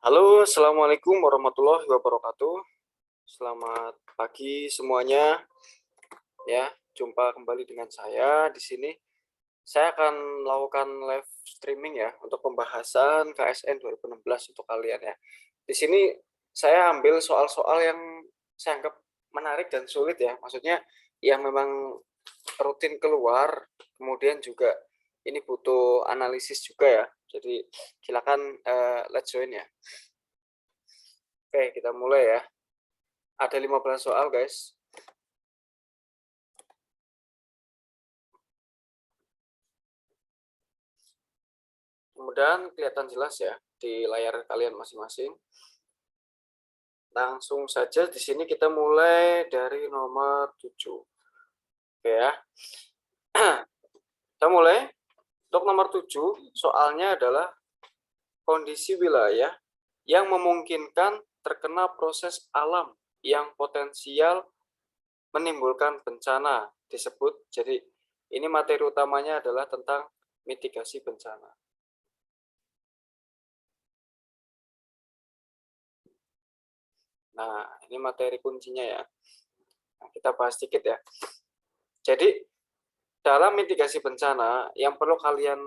Halo, assalamualaikum warahmatullahi wabarakatuh. Selamat pagi semuanya. Ya, jumpa kembali dengan saya di sini. Saya akan melakukan live streaming ya untuk pembahasan KSN 2016 untuk kalian ya. Di sini saya ambil soal-soal yang saya anggap menarik dan sulit ya. Maksudnya yang memang rutin keluar, kemudian juga ini butuh analisis juga ya. Jadi silakan let's join ya. Oke, kita mulai ya. Ada 15 soal, guys. Kemudian kelihatan jelas ya di layar kalian masing-masing. Langsung saja di sini kita mulai dari nomor 7. Oke ya. Kita mulai. Untuk nomor 7, soalnya adalah kondisi wilayah yang memungkinkan terkena proses alam yang potensial menimbulkan bencana disebut. Jadi ini materi utamanya adalah tentang mitigasi bencana. Nah, ini materi kuncinya ya. Nah, kita bahas sedikit ya. Jadi, dalam mitigasi bencana, yang perlu kalian,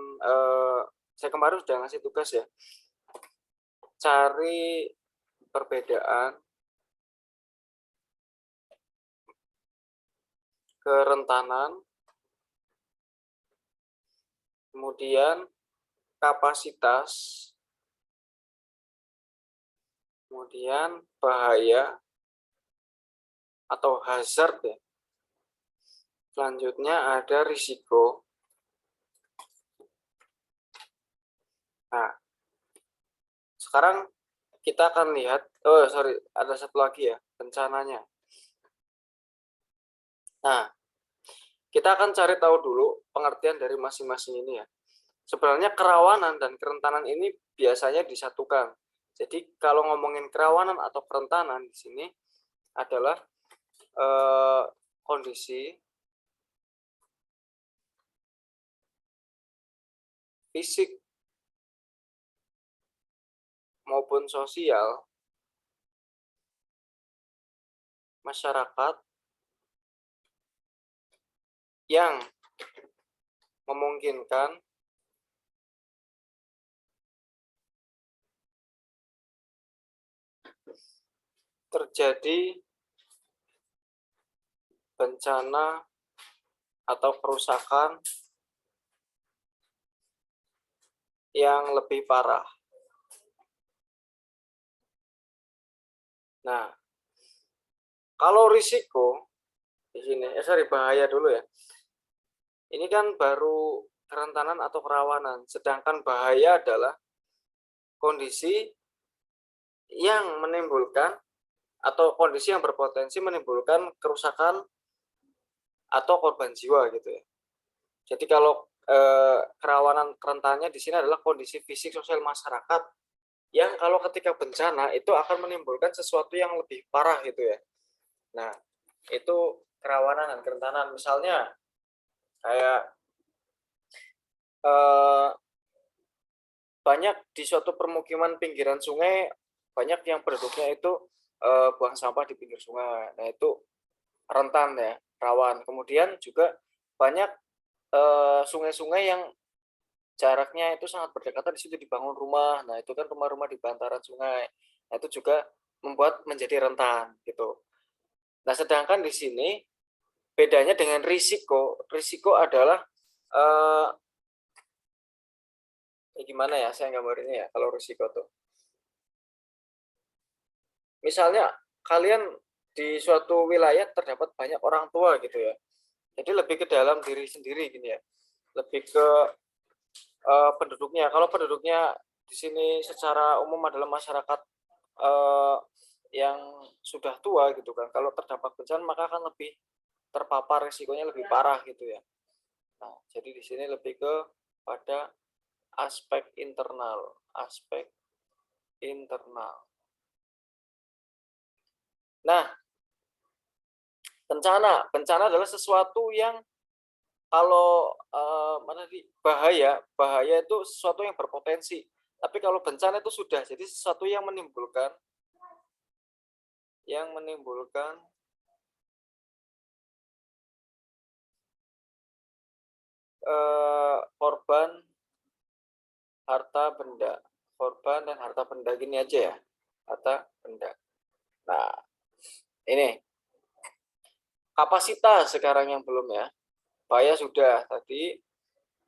saya kemarin sudah ngasih tugas ya, cari perbedaan kerentanan, kemudian kapasitas, kemudian bahaya atau hazard ya. Selanjutnya ada risiko. Nah, sekarang kita akan lihat, ada satu lagi ya, bencananya. Nah, kita akan cari tahu dulu pengertian dari masing-masing ini ya. Sebenarnya kerawanan dan kerentanan ini biasanya disatukan. Jadi kalau ngomongin kerawanan atau kerentanan di sini adalah kondisi fisik maupun sosial masyarakat yang memungkinkan terjadi bencana atau kerusakan yang lebih parah. Nah, kalau risiko di sini, bahaya dulu ya. Ini kan baru kerentanan atau kerawanan, sedangkan bahaya adalah kondisi yang menimbulkan atau kondisi yang berpotensi menimbulkan kerusakan atau korban jiwa gitu ya. Jadi kalau kerawanan kerentanannya di sini adalah kondisi fisik sosial masyarakat yang kalau ketika bencana itu akan menimbulkan sesuatu yang lebih parah gitu ya. Nah, itu kerawanan dan kerentanan. Misalnya kayak banyak di suatu permukiman pinggiran sungai, banyak yang penduduknya itu buang sampah di pinggir sungai. Nah, itu rentan ya, rawan. Kemudian juga banyak sungai-sungai yang jaraknya itu sangat berdekatan, di situ dibangun rumah. Nah, itu kan rumah-rumah di bantaran sungai. Nah, itu juga membuat menjadi rentan gitu. Nah, sedangkan di sini bedanya dengan risiko. Risiko adalah gimana ya saya gambarinnya ya kalau risiko tuh. Misalnya kalian di suatu wilayah terdapat banyak orang tua gitu ya. Jadi lebih ke dalam diri sendiri gini ya. Lebih ke penduduknya. Kalau penduduknya di sini secara umum adalah masyarakat yang sudah tua gitu kan. Kalau terdapat bencana maka akan lebih terpapar, risikonya lebih parah gitu ya. Nah, jadi di sini lebih ke pada aspek internal, aspek internal. Nah, bencana adalah sesuatu yang kalau bahaya itu sesuatu yang berpotensi Tapi kalau bencana itu sudah, jadi sesuatu yang menimbulkan korban, harta benda, korban dan harta benda, gini aja ya, harta benda. Nah, ini kapasitas sekarang yang belum ya. Bahaya sudah tadi,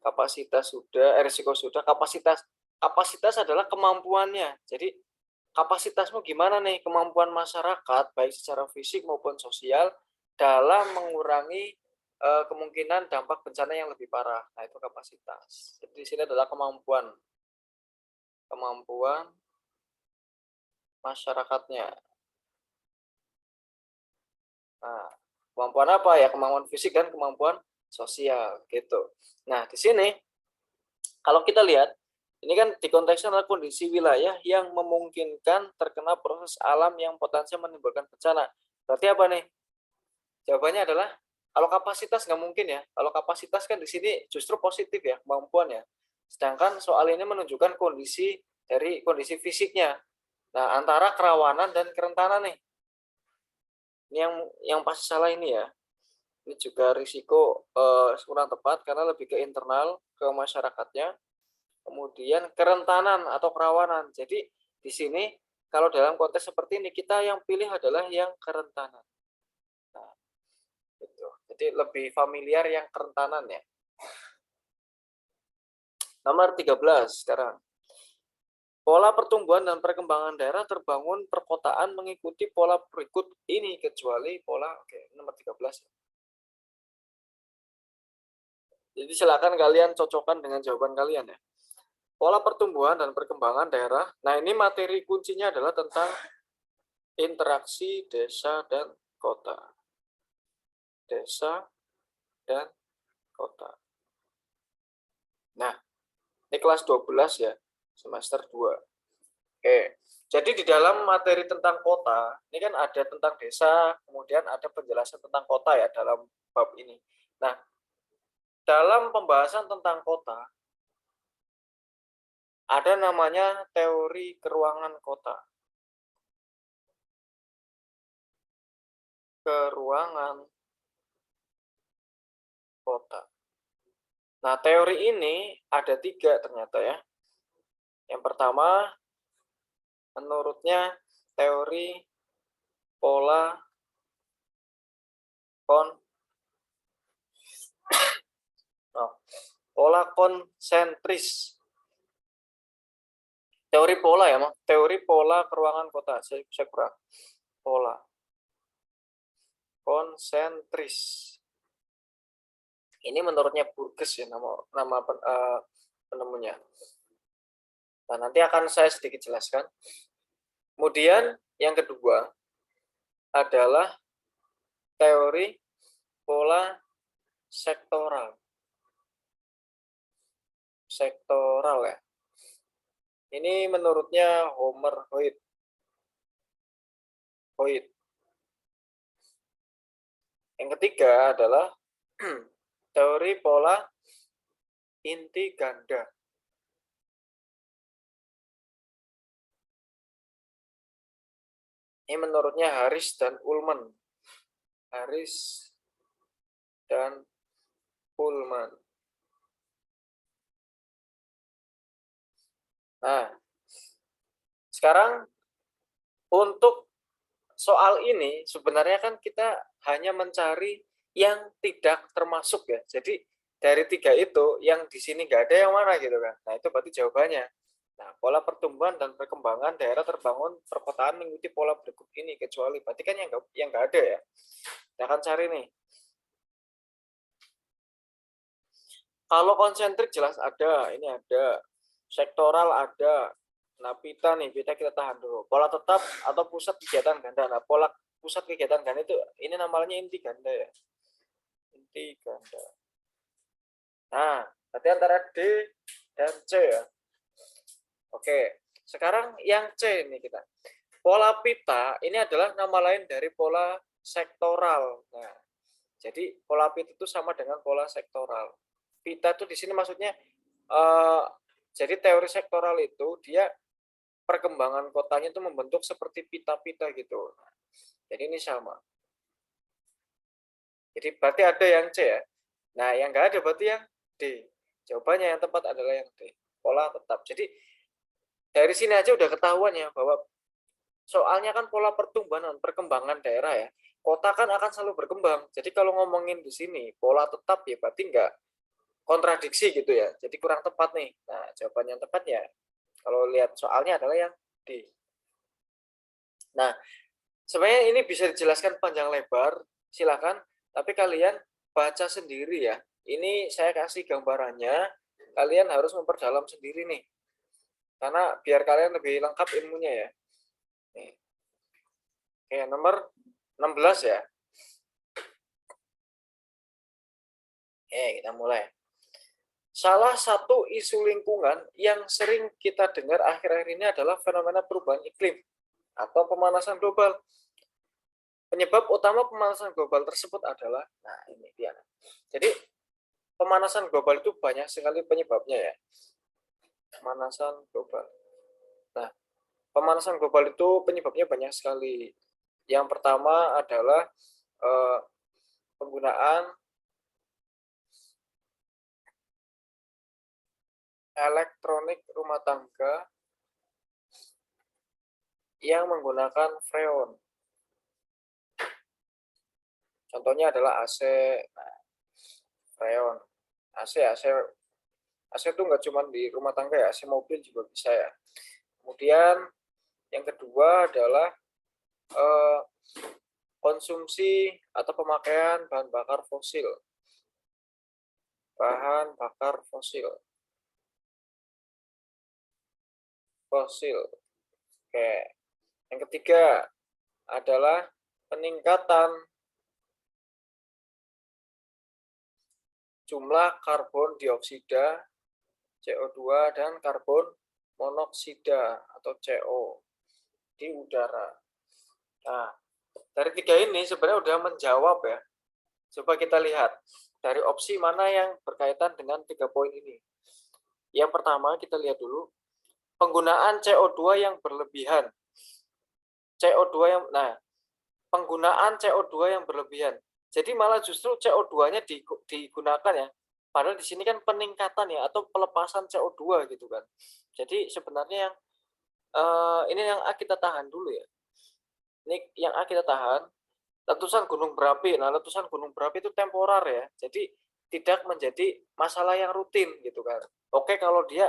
kapasitas sudah, risiko sudah, kapasitas adalah kemampuannya. Jadi kapasitasmu gimana nih, kemampuan masyarakat baik secara fisik maupun sosial dalam mengurangi kemungkinan dampak bencana yang lebih parah. Nah, itu kapasitas. Jadi di sini adalah kemampuan masyarakatnya. Nah, kemampuan apa ya? Kemampuan fisik dan kemampuan sosial gitu. Nah, di sini kalau kita lihat ini kan dikontekskan adalah kondisi wilayah yang memungkinkan terkena proses alam yang potensial menimbulkan bencana. Berarti apa nih? Jawabannya adalah kalau kapasitas nggak mungkin ya. Kalau kapasitas kan di sini justru positif ya, kemampuan ya. Sedangkan soal ini menunjukkan kondisi dari kondisi fisiknya. Nah, antara kerawanan dan kerentanan nih. Ini yang pasti salah ini ya. Ini juga risiko kurang tepat karena lebih ke internal ke masyarakatnya. Kemudian kerentanan atau kerawanan. Jadi di sini kalau dalam konteks seperti ini kita yang pilih adalah yang kerentanan. Nah, gitu. Jadi lebih familiar yang kerentanan ya. Nomor 13 sekarang. Pola pertumbuhan dan perkembangan daerah terbangun perkotaan mengikuti pola berikut ini kecuali pola nomor 13 ya. Jadi silakan kalian cocokkan dengan jawaban kalian ya. Pola pertumbuhan dan perkembangan daerah. Nah, ini materi kuncinya adalah tentang interaksi desa dan kota. Desa dan kota. Nah, ini kelas 12 ya, semester 2. Oke, jadi di dalam materi tentang kota, ini kan ada tentang desa, kemudian ada penjelasan tentang kota ya dalam bab ini. Nah, dalam pembahasan tentang kota, ada namanya teori keruangan kota. Keruangan kota. Nah, teori ini ada 3 ternyata ya. Yang pertama, menurutnya teori pola konsentris. Teori pola ya, teori pola keruangan kota. Saya kurang. Pola konsentris. Ini menurutnya Burgess ya, nama penemunya. Nah, nanti akan saya sedikit jelaskan. Kemudian yang kedua adalah teori pola sektoral. Sektoral ya. Ini menurutnya Homer Hoyt. Yang ketiga adalah teori pola inti ganda. Ini menurutnya Harris dan Ullman. Nah, sekarang untuk soal ini sebenarnya kan kita hanya mencari yang tidak termasuk ya. Jadi dari 3 itu yang di sini nggak ada yang mana gitu kan. Nah, itu berarti jawabannya. Nah, pola pertumbuhan dan perkembangan daerah terbangun perkotaan mengikuti pola berikut ini kecuali berarti kan yang nggak ada ya. Kita akan cari nih. Kalau konsentrik jelas ada, ini ada. Sektoral ada. Nah, pita kita tahan dulu. Pola tetap atau pusat kegiatan ganda. Nah, pola pusat kegiatan ganda itu, ini namanya inti ganda ya. Inti ganda. Nah, berarti antara D dan C ya. Oke, sekarang yang C ini kita. Pola pita ini adalah nama lain dari pola sektoral. Nah, jadi pola pita itu sama dengan pola sektoral. Pita itu di sini maksudnya Jadi teori sektoral itu dia perkembangan kotanya itu membentuk seperti pita-pita gitu. Jadi ini sama. Jadi berarti ada yang C ya. Nah, yang nggak ada berarti yang D. Jawabannya yang tepat adalah yang D. Pola tetap. Jadi dari sini aja udah ketahuan ya bahwa soalnya kan pola perkembangan daerah ya. Kota kan akan selalu berkembang. Jadi kalau ngomongin di sini pola tetap ya berarti nggak kontradiksi gitu ya. Jadi kurang tepat nih. Nah, jawaban yang tepat ya kalau lihat soalnya adalah yang D. Nah, sebenarnya ini bisa dijelaskan panjang lebar, silakan. Tapi kalian baca sendiri ya. Ini saya kasih gambarannya, kalian harus memperdalam sendiri nih. Karena biar kalian lebih lengkap ilmunya ya. Nih. Oke, nomor 16 ya. Oke, kita mulai. Salah satu isu lingkungan yang sering kita dengar akhir-akhir ini adalah fenomena perubahan iklim atau pemanasan global. Penyebab utama pemanasan global tersebut adalah, nah ini dia. Jadi pemanasan global itu banyak sekali penyebabnya ya. Pemanasan global. Nah, pemanasan global itu penyebabnya banyak sekali. Yang pertama adalah penggunaan elektronik rumah tangga yang menggunakan freon. Contohnya adalah AC, nah, freon. AC itu nggak cuma di rumah tangga ya, AC mobil juga bisa ya. Kemudian yang kedua adalah konsumsi atau pemakaian bahan bakar fosil. Bahan bakar fosil. Oke. Yang ketiga adalah peningkatan jumlah karbon dioksida, CO2, dan karbon monoksida atau CO di udara. Nah, dari tiga ini sebenarnya udah menjawab ya. Coba kita lihat dari opsi mana yang berkaitan dengan 3 poin ini. Yang pertama kita lihat dulu penggunaan CO2 yang berlebihan. Penggunaan CO2 yang berlebihan. Jadi malah justru CO2-nya digunakan ya. Padahal di sini kan peningkatan ya atau pelepasan CO2 gitu kan. Jadi sebenarnya yang ini yang kita tahan dulu ya. Ini yang kita tahan letusan gunung berapi. Nah, letusan gunung berapi itu temporer ya. Jadi tidak menjadi masalah yang rutin gitu kan. Oke kalau dia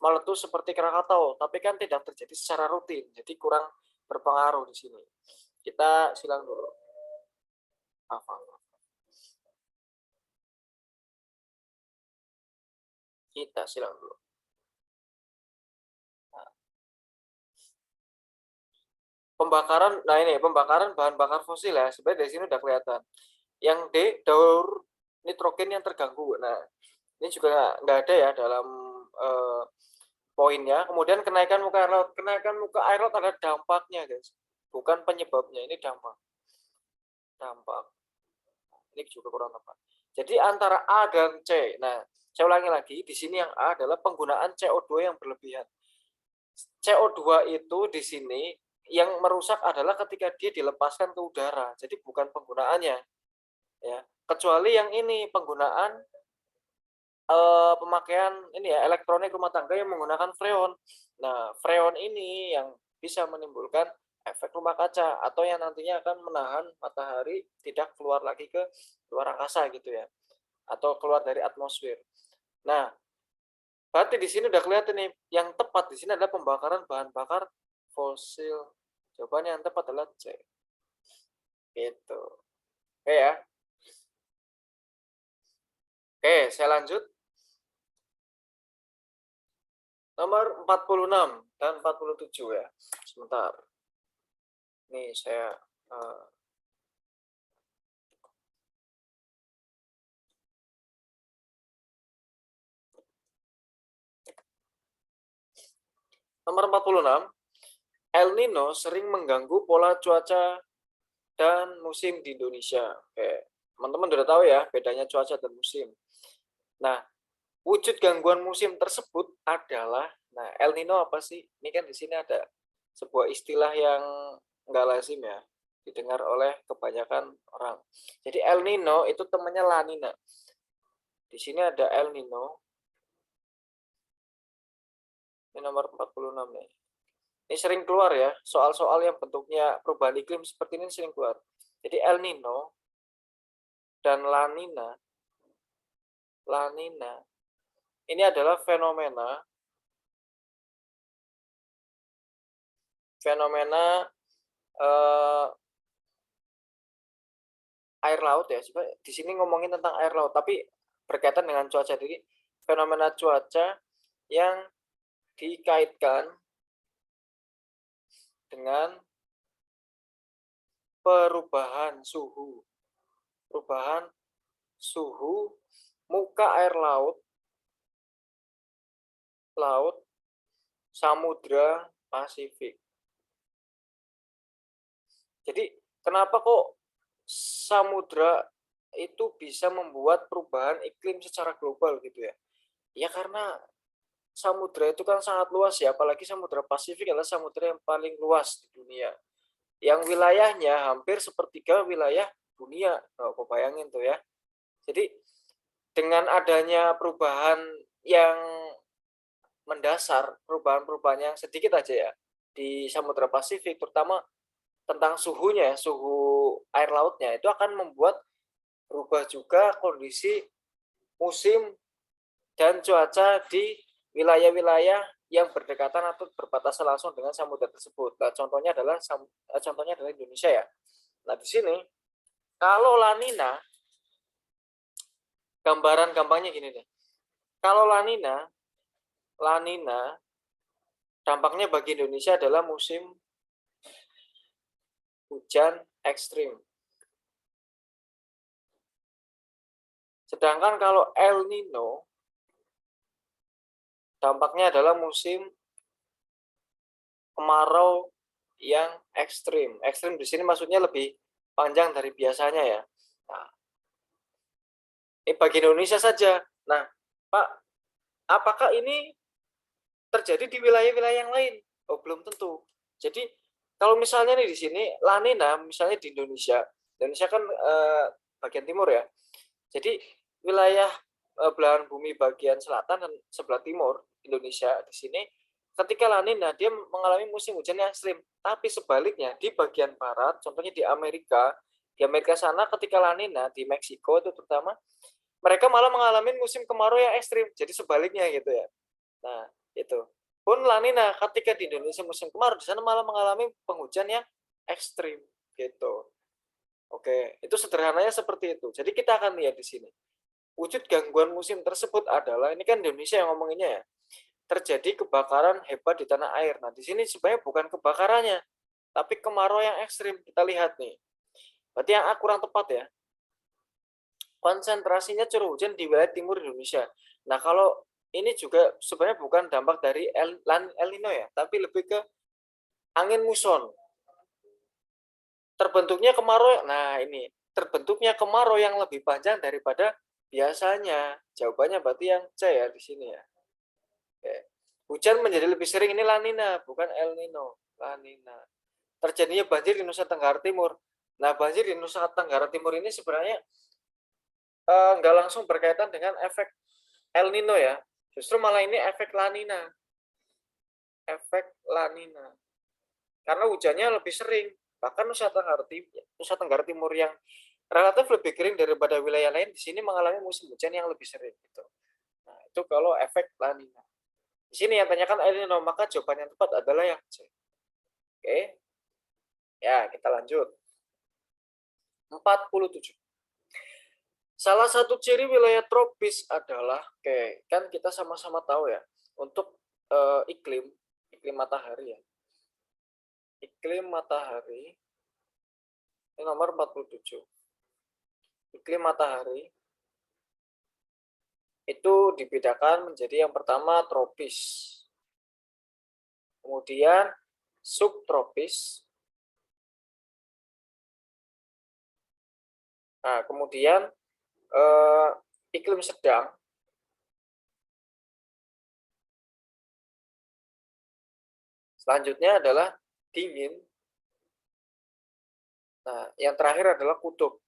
meletus seperti Krakatau, tapi kan tidak terjadi secara rutin. Jadi kurang berpengaruh di sini. Kita silang dulu. Kita silang dulu. Pembakaran, nah ini pembakaran bahan bakar fosil ya. Sebenarnya dari sini udah kelihatan. Yang D, daur nitrogen yang terganggu. Nah, ini juga nggak ada ya dalam poinnya. Kemudian kenaikan muka air laut. Kenaikan muka air laut ada dampaknya, guys. Bukan penyebabnya, ini dampak. Ini juga kurang tepat. Jadi antara A dan C. Nah, saya ulangi lagi, di sini yang A adalah penggunaan CO2 yang berlebihan. CO2 itu di sini yang merusak adalah ketika dia dilepaskan ke udara. Jadi bukan penggunaannya. Ya. Kecuali yang ini penggunaan pemakaian ini ya elektronik rumah tangga yang menggunakan freon. Nah, freon ini yang bisa menimbulkan efek rumah kaca atau yang nantinya akan menahan matahari tidak keluar lagi ke luar angkasa gitu ya. Atau keluar dari atmosfer. Nah, berarti di sini udah kelihatan nih yang tepat di sini adalah pembakaran bahan bakar fosil. Jawabannya yang tepat adalah C. Gitu. Oke ya. Oke, saya lanjut. Nomor 46 dan 47 ya. Sebentar. Nih saya nomor 46. El Nino sering mengganggu pola cuaca dan musim di Indonesia. Oke, teman-teman udah tahu ya bedanya cuaca dan musim. Nah, Wujud gangguan musim tersebut adalah, nah El Nino apa sih? Ini kan di sini ada sebuah istilah yang enggak lazim ya, didengar oleh kebanyakan orang. Jadi El Nino itu temannya La Nina. Di sini ada El Nino. Ini nomor 46 nih. Ini sering keluar ya, soal-soal yang bentuknya perubahan iklim seperti ini sering keluar. Jadi El Nino dan La Nina, ini adalah fenomena eh, air laut ya. Di sini ngomongin tentang air laut, tapi berkaitan dengan cuaca. Jadi fenomena cuaca yang dikaitkan dengan perubahan suhu muka air laut Samudra Pasifik. Jadi kenapa kok samudra itu bisa membuat perubahan iklim secara global gitu ya? Ya karena samudra itu kan sangat luas ya, apalagi Samudra Pasifik adalah samudra yang paling luas di dunia. Yang wilayahnya hampir sepertiga wilayah dunia. Nah, kok bayangin tuh ya. Jadi dengan adanya perubahan yang mendasar, perubahan-perubahan yang sedikit aja ya di Samudra Pasifik, terutama tentang suhunya, suhu air lautnya, itu akan membuat berubah juga kondisi musim dan cuaca di wilayah-wilayah yang berdekatan atau berbatasan langsung dengan samudra tersebut. Nah, contohnya adalah Indonesia ya. Nah, di sini kalau La Nina, gambaran gampangnya gini deh. Kalau La Nina dampaknya bagi Indonesia adalah musim hujan ekstrim. Sedangkan kalau El Nino dampaknya adalah musim kemarau yang ekstrim. Ekstrim di sini maksudnya lebih panjang dari biasanya ya. Nah, ini bagi Indonesia saja. Nah, Pak, apakah ini terjadi di wilayah-wilayah yang lain? Oh, belum tentu. Jadi, kalau misalnya nih di sini La Nina, misalnya di Indonesia, Indonesia kan bagian timur ya. Jadi wilayah belahan bumi bagian selatan dan sebelah timur Indonesia di sini, ketika La Nina dia mengalami musim hujan yang ekstrim. Tapi sebaliknya di bagian barat, contohnya di Amerika sana ketika La Nina di Meksiko itu terutama, mereka malah mengalami musim kemarau yang ekstrim. Jadi sebaliknya gitu ya. Nah, itu. Pun La Nina ketika di Indonesia musim kemarau, di sana malah mengalami penghujan yang ekstrim gitu. Oke, itu sederhananya seperti itu. Jadi kita akan lihat di sini. Wujud gangguan musim tersebut adalah, ini kan Indonesia yang ngomonginnya ya, terjadi kebakaran hebat di tanah air. Nah, di sini sebenarnya bukan kebakarannya, tapi kemarau yang ekstrim. Kita lihat nih. Berarti yang kurang tepat ya. Konsentrasinya curah hujan di wilayah timur Indonesia. Nah, kalau ini juga sebenarnya bukan dampak dari El Nino ya, tapi lebih ke angin muson. Terbentuknya kemarau yang lebih panjang daripada biasanya. Jawabannya berarti yang C ya di sini ya. Oke. Hujan menjadi lebih sering, ini La Nina, bukan El Nino. La Nina. Terjadinya banjir di Nusa Tenggara Timur. Nah, banjir di Nusa Tenggara Timur ini sebenarnya nggak langsung berkaitan dengan efek El Nino ya. Justru malah ini efek La Nina. Efek La Nina. Karena hujannya lebih sering. Bahkan Nusa Tenggara Timur yang relatif lebih kering daripada wilayah lain di sini mengalami musim hujan yang lebih sering gitu. Nah, itu kalau efek La Nina. Di sini yang tanyakan El Nino, maka jawaban yang tepat adalah yang C. Oke. Ya, kita lanjut. 47. Salah satu ciri wilayah tropis adalah, oke, kan kita sama-sama tahu ya, untuk iklim matahari ya. Iklim matahari, ini nomor 47. Iklim matahari itu dibedakan menjadi yang pertama tropis, kemudian subtropis, nah kemudian iklim sedang, Selanjutnya adalah dingin. Nah, yang terakhir adalah kutub.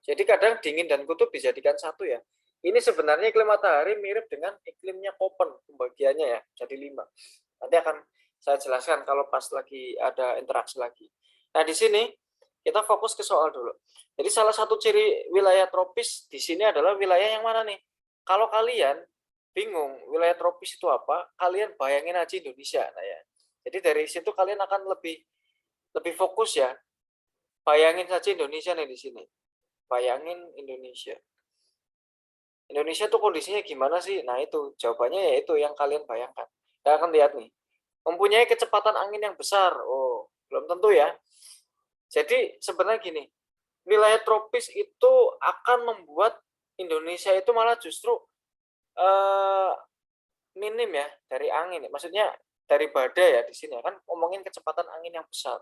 Jadi kadang dingin dan kutub dijadikan satu ya. Ini sebenarnya iklim matahari mirip dengan iklimnya Koppen pembagiannya ya, jadi 5. Nanti akan saya jelaskan kalau pas lagi ada interaksi lagi. Nah, di sini kita fokus ke soal dulu. Jadi salah satu ciri wilayah tropis di sini adalah wilayah yang mana nih? Kalau kalian bingung wilayah tropis itu apa, kalian bayangin aja Indonesia. Nah ya. Jadi dari situ kalian akan lebih fokus ya. Bayangin saja Indonesia nih di sini. Bayangin Indonesia. Indonesia tuh kondisinya gimana sih? Nah itu jawabannya yaitu yang kalian bayangkan. Kita akan lihat nih. Mempunyai kecepatan angin yang besar. Oh, belum tentu ya. Jadi sebenarnya gini, wilayah tropis itu akan membuat Indonesia itu malah justru minim ya dari angin. Maksudnya dari badai ya di sini kan ngomongin kecepatan angin yang besar.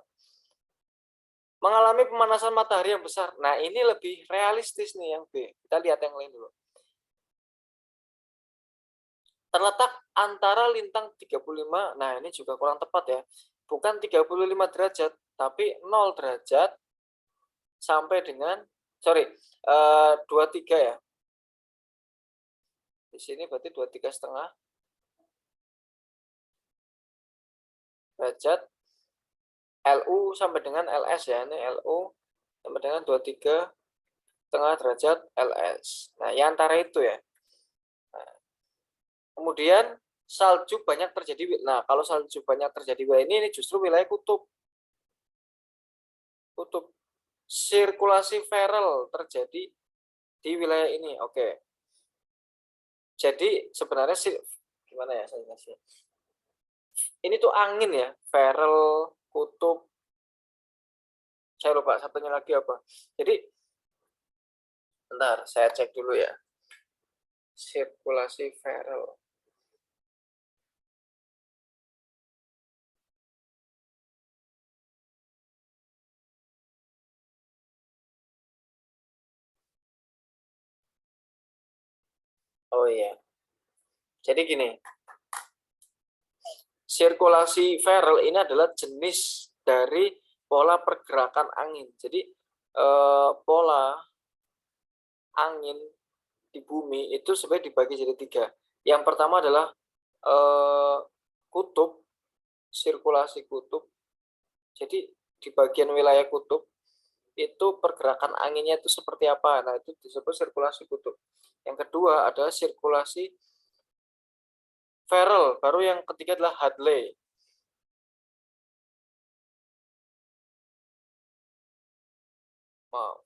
Mengalami pemanasan matahari yang besar. Nah, ini lebih realistis nih yang B. Kita lihat yang lain dulu. Terletak antara lintang 35, nah ini juga kurang tepat ya. Bukan 35 derajat, tapi 0 derajat sampai dengan, 23 ya. Di sini berarti 23,5 derajat. LU sampai dengan LS ya. Ini LU sampai dengan 23,5 derajat LS. Nah, yang antara itu ya. Nah, kemudian salju banyak terjadi. Nah, kalau salju banyak terjadi ini justru wilayah kutub. Kutub. Sirkulasi Ferrell terjadi di wilayah ini. Oke. Jadi sebenarnya sih gimana ya saya kasih. Ini tuh angin ya, Ferrell, kutub. Saya lupa satunya lagi apa. Jadi bentar, saya cek dulu ya. Sirkulasi Ferrell. Oh iya. Jadi gini, sirkulasi Ferrell ini adalah jenis dari pola pergerakan angin. Jadi pola angin di bumi itu sebenarnya dibagi jadi 3. Yang pertama adalah kutub, sirkulasi kutub. Jadi di bagian wilayah kutub itu pergerakan anginnya itu seperti apa? Nah, itu disebut sirkulasi kutub. Yang kedua adalah sirkulasi Ferrell, baru yang ketiga adalah Hadley. Maaf.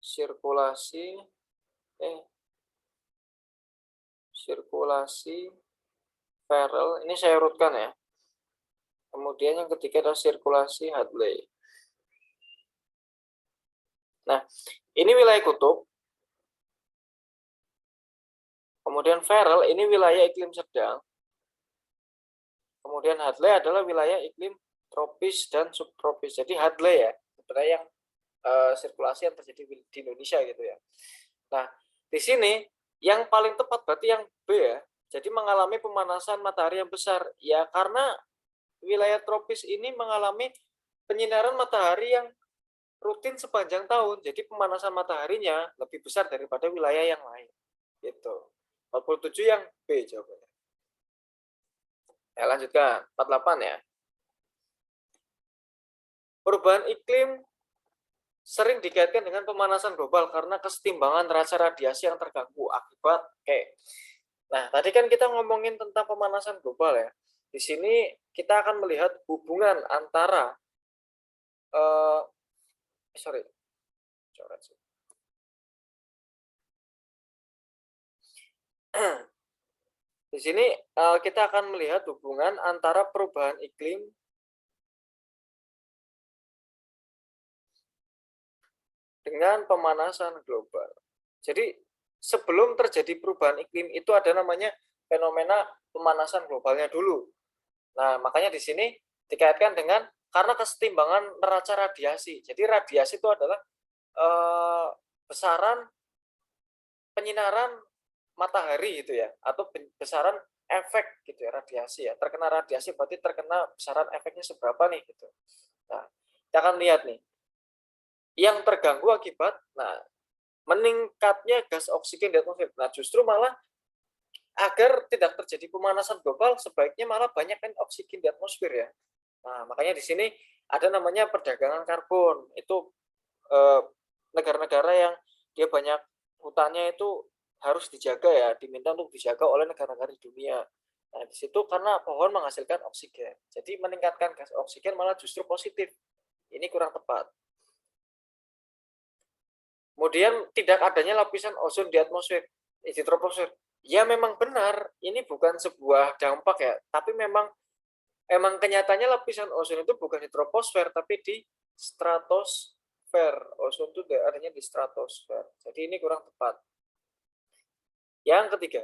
Sirkulasi Ferrell, ini saya urutkan ya. Kemudian yang ketiga adalah sirkulasi Hadley. Nah, ini wilayah kutub. Kemudian Ferrell ini wilayah iklim sedang. Kemudian Hadley adalah wilayah iklim tropis dan subtropis. Jadi Hadley ya, sebenarnya yang sirkulasi yang terjadi di Indonesia gitu ya. Nah, di sini yang paling tepat berarti yang B ya. Jadi mengalami pemanasan matahari yang besar. Ya karena wilayah tropis ini mengalami penyinaran matahari yang rutin sepanjang tahun. Jadi pemanasan mataharinya lebih besar daripada wilayah yang lain. Gitu. 47 yang B jawabannya. Ya, lanjutkan. 48 ya. Perubahan iklim sering dikaitkan dengan pemanasan global karena kesetimbangan neraca radiasi yang terganggu akibat Nah, tadi kan kita ngomongin tentang pemanasan global ya. Di sini kita akan melihat hubungan antara di sini kita akan melihat hubungan antara perubahan iklim dengan pemanasan global. Jadi sebelum terjadi perubahan iklim itu ada namanya fenomena pemanasan globalnya dulu. Nah, makanya di sini dikaitkan dengan karena kesetimbangan neraca radiasi. Jadi radiasi itu adalah besaran penyinaran matahari itu ya, atau besaran efek gitu ya, radiasi ya. Terkena radiasi berarti terkena besaran efeknya seberapa nih gitu. Nah, kita akan lihat nih. Yang terganggu akibat meningkatnya gas oksigen di atmosfer. Nah, justru malah agar tidak terjadi pemanasan global sebaiknya malah banyak kan oksigen di atmosfer ya. Nah, makanya di sini ada namanya perdagangan karbon. Itu negara-negara yang dia banyak hutannya itu harus dijaga ya, diminta untuk dijaga oleh negara-negara di dunia. Nah, di situ karena pohon menghasilkan oksigen. Jadi meningkatkan gas oksigen malah justru positif. Ini kurang tepat. Kemudian tidak adanya lapisan ozon di atmosfer, di troposfer. Ya memang benar, ini bukan sebuah dampak ya, tapi memang kenyataannya lapisan ozon itu bukan di troposfer tapi di stratosfer. Ozon itu adanya di stratosfer. Jadi ini kurang tepat. Yang ketiga,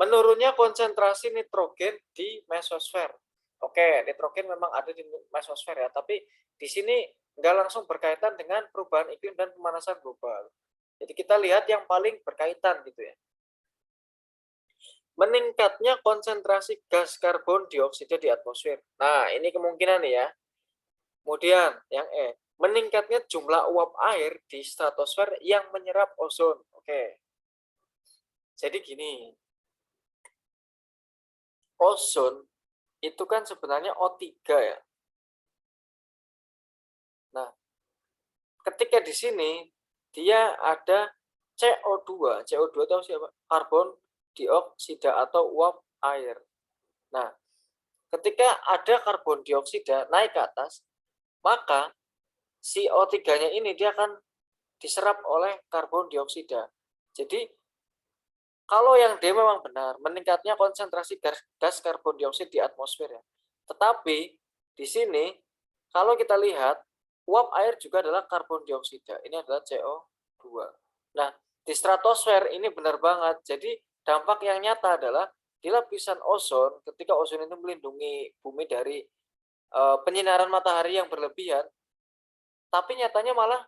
menurunnya konsentrasi nitrogen di mesosfer. Oke, nitrogen memang ada di mesosfer ya, tapi di sini nggak langsung berkaitan dengan perubahan iklim dan pemanasan global. Jadi kita lihat yang paling berkaitan gitu ya. Meningkatnya konsentrasi gas karbon dioksida di atmosfer. Nah, ini kemungkinan nih ya. Kemudian yang meningkatnya jumlah uap air di stratosfer yang menyerap ozon. Oke. Jadi gini, ozon itu kan sebenarnya O3 ya. Nah, ketika di sini dia ada CO2. CO2 tahu siapa? Karbon dioksida atau uap air. Nah, ketika ada karbon dioksida naik ke atas, maka si O3-nya ini dia akan diserap oleh karbon dioksida. Jadi kalau yang D memang benar, meningkatnya konsentrasi gas karbon dioksida di atmosfer ya. Tetapi di sini kalau kita lihat uap air juga adalah karbon dioksida. Ini adalah CO2. Nah, di stratosfer ini benar banget. Jadi dampak yang nyata adalah di lapisan ozon, ketika ozon itu melindungi bumi dari penyinaran matahari yang berlebihan, tapi nyatanya malah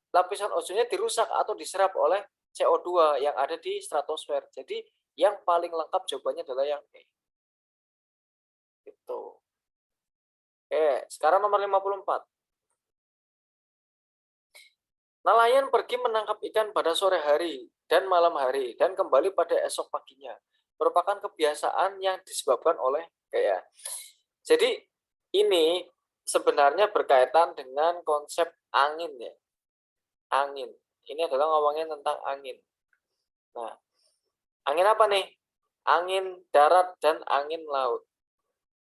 lapisan ozonnya dirusak atau diserap oleh CO2 yang ada di stratosfer. Jadi yang paling lengkap jawabannya adalah yang E. Gitu. Oke, sekarang nomor 54. Nelayan pergi menangkap ikan pada sore hari dan malam hari dan kembali pada esok paginya. Merupakan kebiasaan yang disebabkan oleh kayak. Jadi ini sebenarnya berkaitan dengan konsep angin ya. Angin. Ini adalah ngomongin tentang angin. Nah, angin apa nih? Angin darat dan angin laut.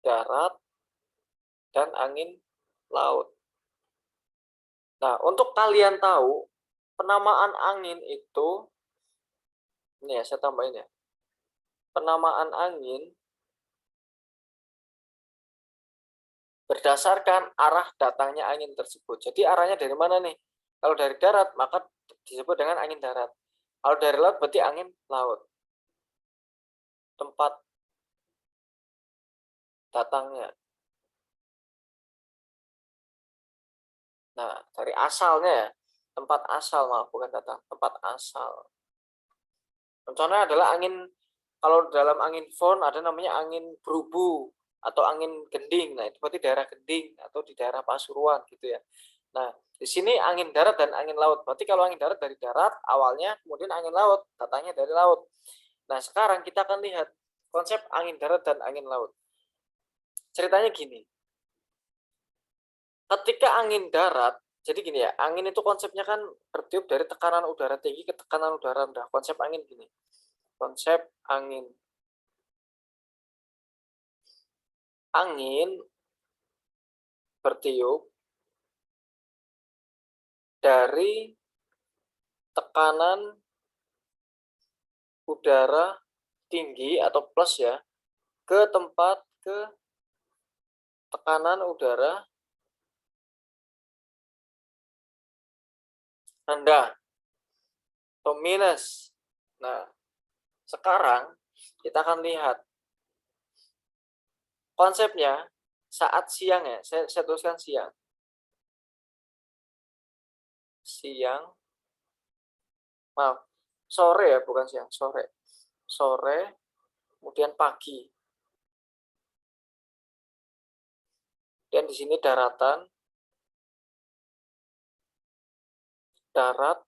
Darat dan angin laut. Nah, untuk kalian tahu, penamaan angin itu, ini ya saya tambahin ya. Penamaan angin berdasarkan arah datangnya angin tersebut. Jadi arahnya dari mana nih? Kalau dari darat, maka disebut dengan angin darat. Kalau dari laut, berarti angin laut. Tempat datangnya. Nah, dari asalnya ya. Tempat asal, maaf, bukan datang. Tempat asal. Contohnya adalah angin, kalau dalam angin fon ada namanya angin berubu atau angin gending. Nah, itu berarti daerah gending atau di daerah Pasuruan gitu ya. Nah, di sini angin darat dan angin laut. Berarti kalau angin darat dari darat awalnya, kemudian angin laut datangnya dari laut. Nah, sekarang kita akan lihat konsep angin darat dan angin laut. Ceritanya gini. Ketika angin darat, jadi gini ya, angin itu konsepnya kan bertiup dari tekanan udara tinggi ke tekanan udara rendah. Konsep angin gini. Konsep angin. Angin bertiup dari tekanan udara tinggi atau plus ya ke tekanan udara rendah atau minus. Nah, sekarang kita akan lihat konsepnya saat siang ya. Saya tuliskan siang. Siang, maaf, sore ya, bukan siang, sore. Sore kemudian pagi. Dan di sini daratan, darat,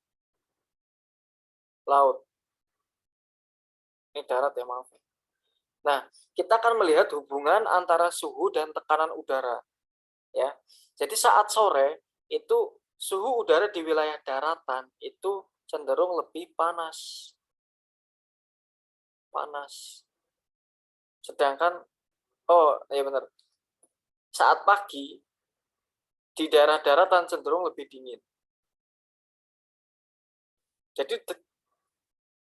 laut. Ini darat ya, maaf. Nah, kita akan melihat hubungan antara suhu dan tekanan udara. Ya, jadi saat sore itu suhu udara di wilayah daratan itu cenderung lebih panas. Sedangkan, oh iya benar, saat pagi di daerah daratan cenderung lebih dingin. Jadi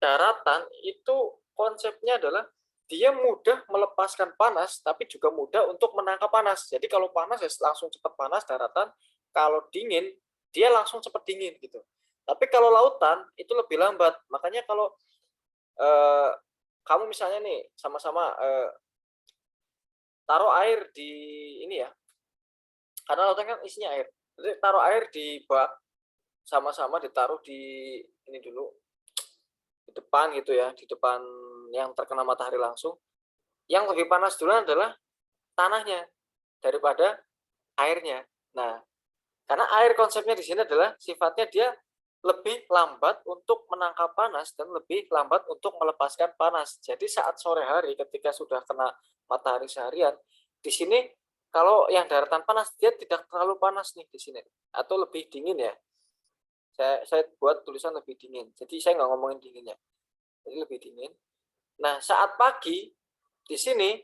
daratan itu konsepnya adalah dia mudah melepaskan panas, tapi juga mudah untuk menangkap panas. Jadi kalau panas ya langsung cepat panas daratan, kalau dingin dia langsung cepat dingin gitu. Tapi kalau lautan itu lebih lambat. Makanya kalau kamu misalnya nih sama-sama taruh air di ini ya, karena lautan kan isinya air. Jadi taruh air di bak, sama-sama ditaruh di ini dulu, di depan gitu ya, di depan yang terkena matahari langsung. Yang lebih panas duluan adalah tanahnya daripada airnya. Nah, karena air konsepnya di sini adalah sifatnya dia lebih lambat untuk menangkap panas dan lebih lambat untuk melepaskan panas. Jadi saat sore hari ketika sudah kena matahari seharian, di sini kalau yang daratan panas dia tidak terlalu panas nih di sini atau lebih dingin ya. Saya buat tulisan lebih dingin. Jadi saya nggak ngomongin dinginnya. Jadi lebih dingin. Nah, saat pagi di sini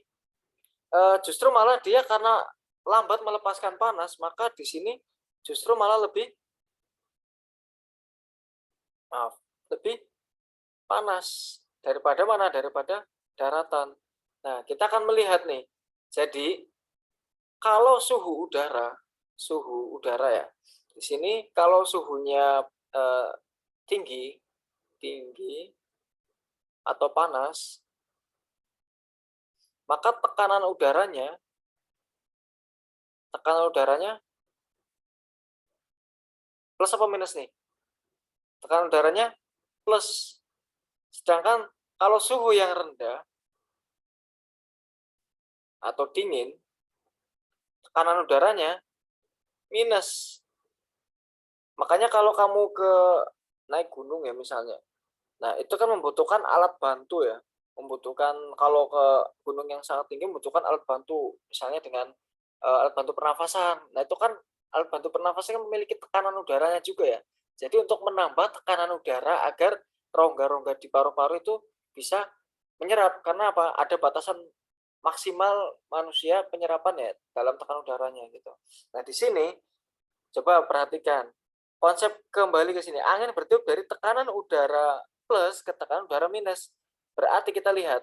justru malah dia karena lambat melepaskan panas, maka di sini justru malah lebih panas daripada mana? Daripada daratan. Nah, kita akan melihat nih. Jadi, kalau suhu udara ya. Di sini kalau suhunya tinggi, tinggi atau panas, maka tekanan udaranya plus apa minus nih? Tekanan udaranya plus. Sedangkan kalau suhu yang rendah atau dingin, tekanan udaranya minus. Makanya kalau kamu naik gunung ya misalnya, nah itu kan membutuhkan alat bantu ya, membutuhkan kalau ke gunung yang sangat tinggi membutuhkan alat bantu, misalnya dengan alat bantu pernafasan. Nah itu kan alat bantu pernafasan kan memiliki tekanan udaranya juga ya. Jadi untuk menambah tekanan udara agar rongga-rongga di paru-paru itu bisa menyerap, karena apa? Ada batasan maksimal manusia penyerapan ya dalam tekanan udaranya gitu. Nah di sini coba perhatikan konsep kembali ke sini. Angin bertiup dari tekanan udara plus ke tekanan udara minus. Berarti kita lihat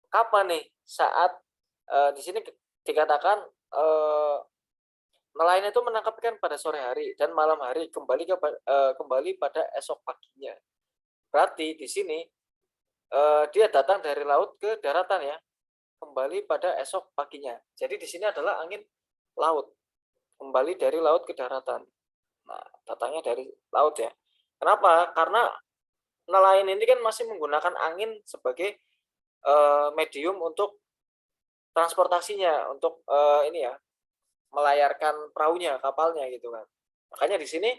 kapan nih saat di sini dikatakan nelayan itu menangkap ikan pada sore hari dan malam hari kembali pada esok paginya. Berarti di sini dia datang dari laut ke daratan ya, kembali pada esok paginya. Jadi di sini adalah angin laut, kembali dari laut ke daratan. Nah, datangnya dari laut ya. Kenapa? Karena nelayan ini kan masih menggunakan angin sebagai medium untuk transportasinya, untuk ini ya, melayarkan perahunya, kapalnya gitu kan. Makanya di sini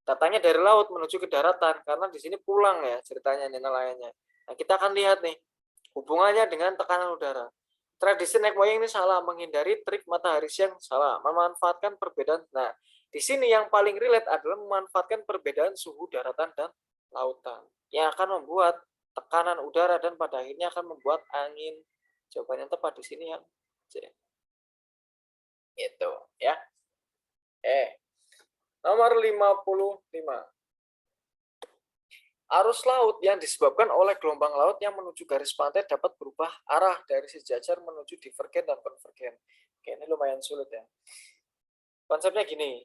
datangnya dari laut menuju ke daratan karena di sini pulang ya ceritanya nih nelayannya. Nah, kita akan lihat nih hubungannya dengan tekanan udara. Tradisi naik moyang ini salah, menghindari trik matahari siang salah, memanfaatkan perbedaan. Nah, di sini yang paling relate adalah memanfaatkan perbedaan suhu daratan dan lautan yang akan membuat tekanan udara dan pada akhirnya akan membuat angin. Jawaban yang tepat di sini yang C. Itu ya. Nomor 55. Arus laut yang disebabkan oleh gelombang laut yang menuju garis pantai dapat berubah arah dari sejajar menuju divergen dan konvergen. Oke, ini lumayan sulit ya. Konsepnya gini,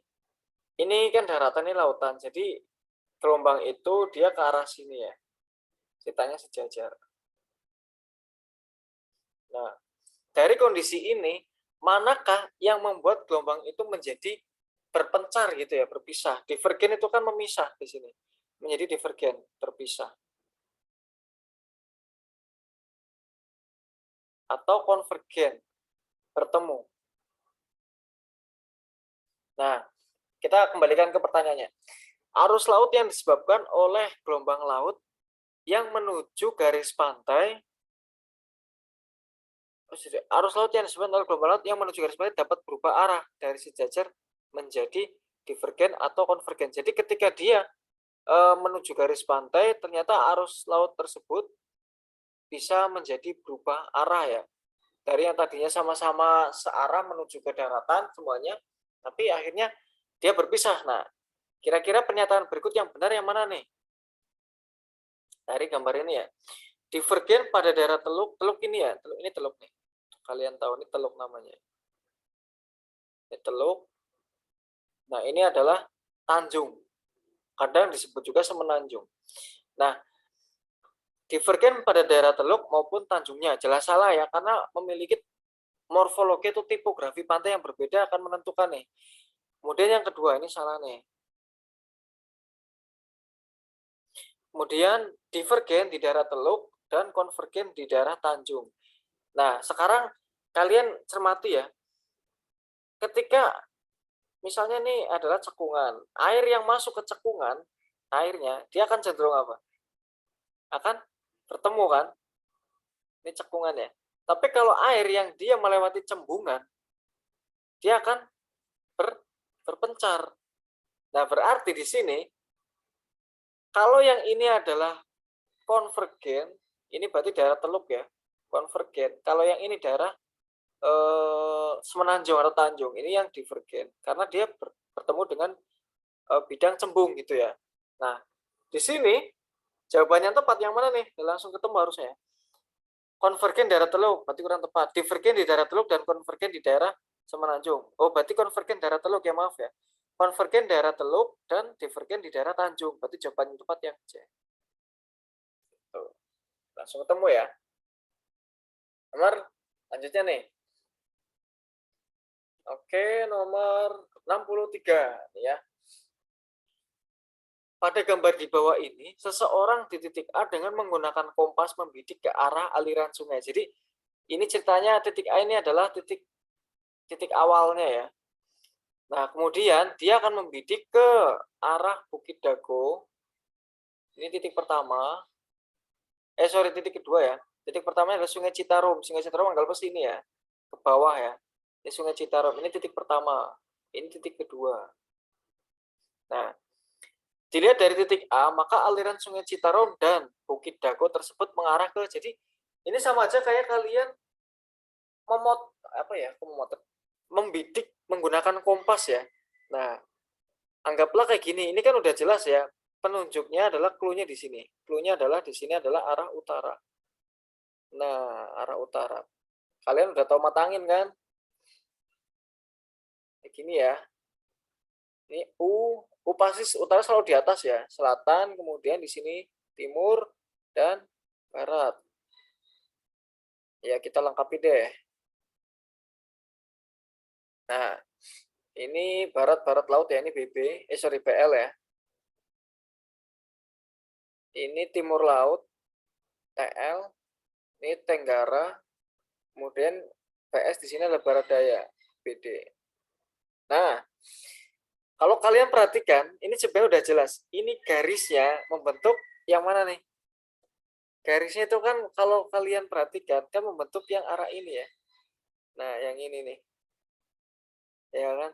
ini kan daratan, ini lautan, jadi gelombang itu dia ke arah sini ya, ceritanya sejajar. Nah, dari kondisi ini, manakah yang membuat gelombang itu menjadi berpencar gitu ya, berpisah. Divergen itu kan memisah di sini, menjadi divergen, terpisah. atau konvergen, bertemu. Nah, kita kembalikan ke pertanyaannya. Arus laut yang disebabkan oleh gelombang laut yang menuju garis pantai, arus laut yang disebabkan oleh gelombang laut yang menuju garis pantai dapat berubah arah dari sejajar menjadi divergen atau konvergen. Jadi ketika dia menuju garis pantai, ternyata arus laut tersebut bisa menjadi berubah arah ya. Dari yang tadinya sama-sama searah menuju ke daratan semuanya, tapi akhirnya dia berpisah. Nah, kira-kira pernyataan berikut yang benar yang mana nih? Dari gambar ini ya. Divergen pada daerah teluk ini ya, ini teluk nih. Kalian tahu ini teluk namanya. Ini teluk. Nah, ini adalah tanjung. Kadang disebut juga semenanjung. Nah, divergen pada daerah teluk maupun tanjungnya jelas salah ya, karena memiliki morfologi atau tipografi pantai yang berbeda akan menentukan nih. Kemudian yang kedua ini salah nih. Kemudian divergen di daerah teluk dan konvergen di daerah tanjung. Nah, sekarang kalian cermati ya. Ketika misalnya nih adalah cekungan, air yang masuk ke cekungan, airnya dia akan cenderung apa? Akan bertemu kan? Ini cekungan ya. Tapi kalau air yang dia melewati cembungan, dia akan berpencar. Nah, berarti di sini kalau yang ini adalah konvergen, ini berarti daerah teluk ya, konvergen. Kalau yang ini daerah semenanjung atau tanjung, ini yang divergen karena dia bertemu dengan bidang cembung gitu ya. Nah, di sini jawabannya tepat yang mana nih? Langsung ketemu harusnya. Konvergen daerah teluk, berarti kurang tepat. Divergen di daerah teluk dan konvergen di daerah semenanjung. Oh, berarti konvergen daerah teluk ya, maaf ya. Konvergen daerah teluk dan divergen di daerah tanjung. Berarti jawaban yang tepat yang C. Tuh. Langsung ketemu ya. Nomor lanjutnya nih. Oke, nomor 63 ya. Pada gambar di bawah ini, seseorang di titik A dengan menggunakan kompas membidik ke arah aliran sungai. Jadi ini ceritanya titik A ini adalah titik awalnya ya. Nah, kemudian dia akan membidik ke arah Bukit Dago. Ini titik pertama. Titik kedua ya. Titik pertama adalah Sungai Citarum. Sungai Citarum anggap ke sini ya. Ke bawah ya. Ini Sungai Citarum. Ini titik pertama. Ini titik kedua. Nah, dilihat dari titik A, maka aliran Sungai Citarum dan Bukit Dago tersebut mengarah ke, jadi ini sama aja kayak kalian membidik menggunakan kompas ya. Nah, anggaplah kayak gini, ini kan udah jelas ya, penunjuknya adalah clue-nya di sini. Clue-nya adalah di sini adalah arah utara. Nah, arah utara. Kalian udah tahu mata angin kan? Kayak gini ya. Ini U pasti utara selalu di atas ya, selatan, kemudian di sini timur dan barat. Ya, kita lengkapi deh. Nah, ini barat laut ya, ini PL ya. Ini timur laut, TL, ini Tenggara, kemudian PS di sini adalah barat daya, BD. Nah, kalau kalian perhatikan, ini sebenarnya udah jelas. Ini garisnya membentuk yang mana nih? Garisnya itu kan kalau kalian perhatikan kan membentuk yang arah ini ya. Nah, yang ini nih. Ya kan?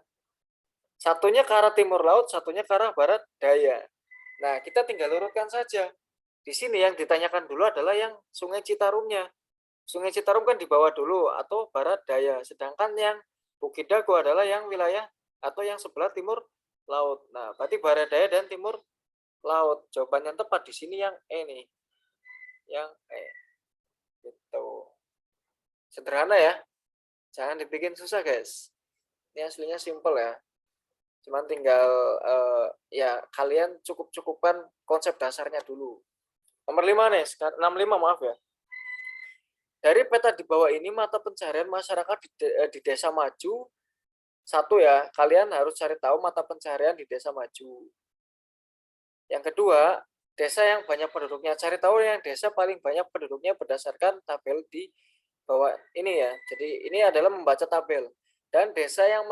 Satunya ke arah timur laut, satunya ke arah barat daya. Nah, kita tinggal urutkan saja. Di sini yang ditanyakan dulu adalah yang Sungai Citarumnya. Sungai Citarum kan di bawah dulu atau barat daya. Sedangkan yang Bukit Dago adalah yang wilayah atau yang sebelah timur laut. Nah, berarti barat daya dan timur laut. Jawaban yang tepat di sini yang E nih. Yang E. Gitu. Sederhana ya. Jangan dibikin susah, guys. Ini aslinya simple ya. Cuman tinggal ya kalian cukupkan konsep dasarnya dulu. Nomor 5 nih, 65 maaf ya. Dari peta di bawah ini mata pencarian masyarakat di desa maju. Satu ya, kalian harus cari tahu mata pencarian di desa maju. Yang kedua, desa yang banyak penduduknya. Cari tahu yang desa paling banyak penduduknya berdasarkan tabel di bahwa ini ya, jadi ini adalah membaca tabel. Dan desa yang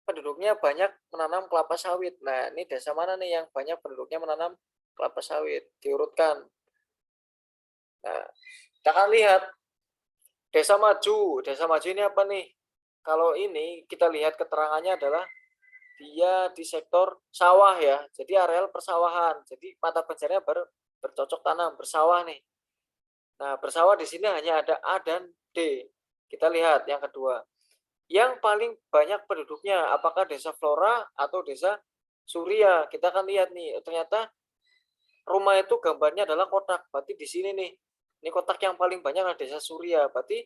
penduduknya banyak menanam kelapa sawit. Nah, ini desa mana nih yang banyak penduduknya menanam kelapa sawit? Diurutkan. Nah, kita akan lihat desa maju. Desa maju ini apa nih? Kalau ini kita lihat keterangannya adalah dia di sektor sawah ya. Jadi areal persawahan. Jadi mata pencariannya bercocok tanam, bersawah nih. Nah, bersawah di sini hanya ada A dan D. Kita lihat yang kedua. Yang paling banyak penduduknya, apakah desa Flora atau desa Surya? Kita akan lihat nih, ternyata rumah itu gambarnya adalah kotak. Berarti di sini nih, ini kotak yang paling banyak adalah desa Surya. Berarti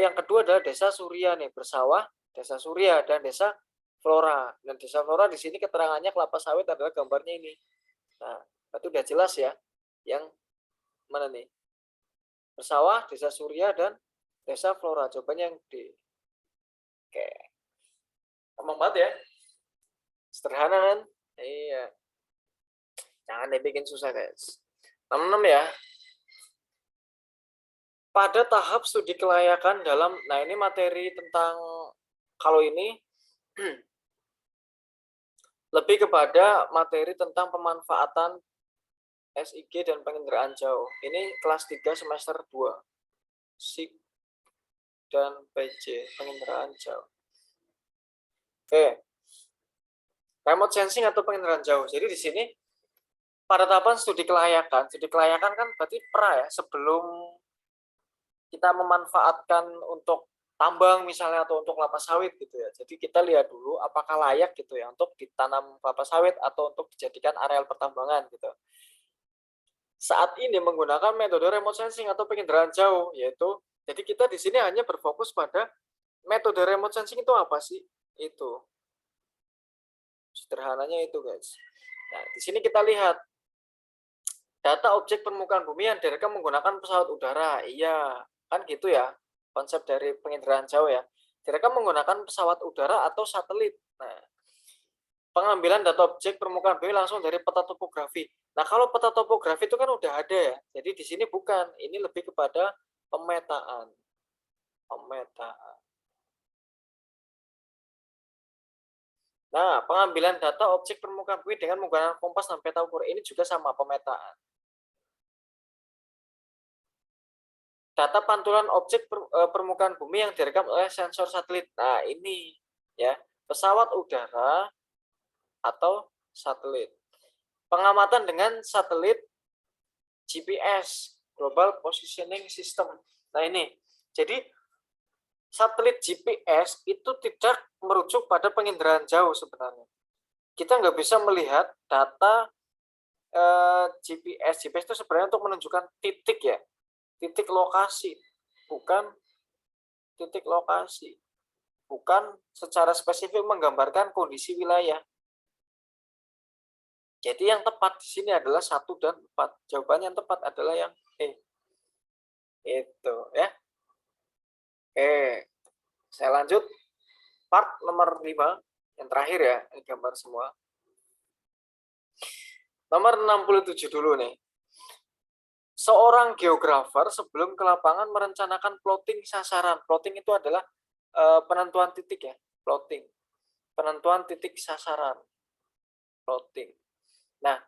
yang kedua adalah desa Surya nih, bersawah, desa Surya dan desa Flora. Dan desa Flora di sini keterangannya kelapa sawit adalah gambarnya ini. Nah, itu udah jelas ya. Yang mana nih? Bersawah, desa Surya, dan desa Flora. Jawabannya yang D. Oke. Gampang banget ya. Sederhana kan? Iya. Jangan dibikin susah, guys. 66 ya. Pada tahap studi kelayakan dalam, nah ini materi tentang, kalau ini lebih kepada materi tentang pemanfaatan SIG dan penginderaan jauh. Ini kelas 3 semester 2. SIG dan PC, penginderaan jauh. Oke. Remote sensing atau penginderaan jauh. Jadi di sini pada tahapan studi kelayakan kan berarti pra ya, sebelum kita memanfaatkan untuk tambang misalnya atau untuk kelapa sawit gitu ya. Jadi kita lihat dulu apakah layak gitu ya untuk ditanam kelapa sawit atau untuk dijadikan areal pertambangan gitu. Saat ini menggunakan metode remote sensing atau penginderaan jauh, yaitu jadi kita di sini hanya berfokus pada metode remote sensing itu apa sih? Itu. Sederhananya itu, guys. Nah, di sini kita lihat data objek permukaan bumi yang direkam menggunakan pesawat udara. Iya, kan gitu ya. Konsep dari penginderaan jauh ya. Direkam menggunakan pesawat udara atau satelit. Nah, pengambilan data objek permukaan bumi langsung dari peta topografi. Nah, kalau peta topografi itu kan udah ada ya. Jadi di sini bukan, ini lebih kepada pemetaan. Pemetaan. Nah, pengambilan data objek permukaan bumi dengan menggunakan kompas dan peta ukur ini juga sama, pemetaan. Data pantulan objek permukaan bumi yang direkam oleh sensor satelit. Nah, ini ya, pesawat udara atau satelit. Pengamatan dengan satelit GPS, Global Positioning System. Nah, ini. Jadi satelit GPS itu tidak merujuk pada penginderaan jauh sebenarnya. Kita nggak bisa melihat data GPS. GPS itu sebenarnya untuk menunjukkan titik ya, titik lokasi, bukan titik lokasi, bukan secara spesifik menggambarkan kondisi wilayah. Jadi yang tepat di sini adalah 1 dan 4. Jawabannya yang tepat adalah yang E. Itu ya. Oke, saya lanjut part nomor 5 yang terakhir ya, ini gambar semua. Nomor 67 dulu nih. Seorang geografer sebelum ke lapangan merencanakan plotting sasaran. Plotting itu adalah penentuan titik ya, plotting. Penentuan titik sasaran. Plotting. Nah,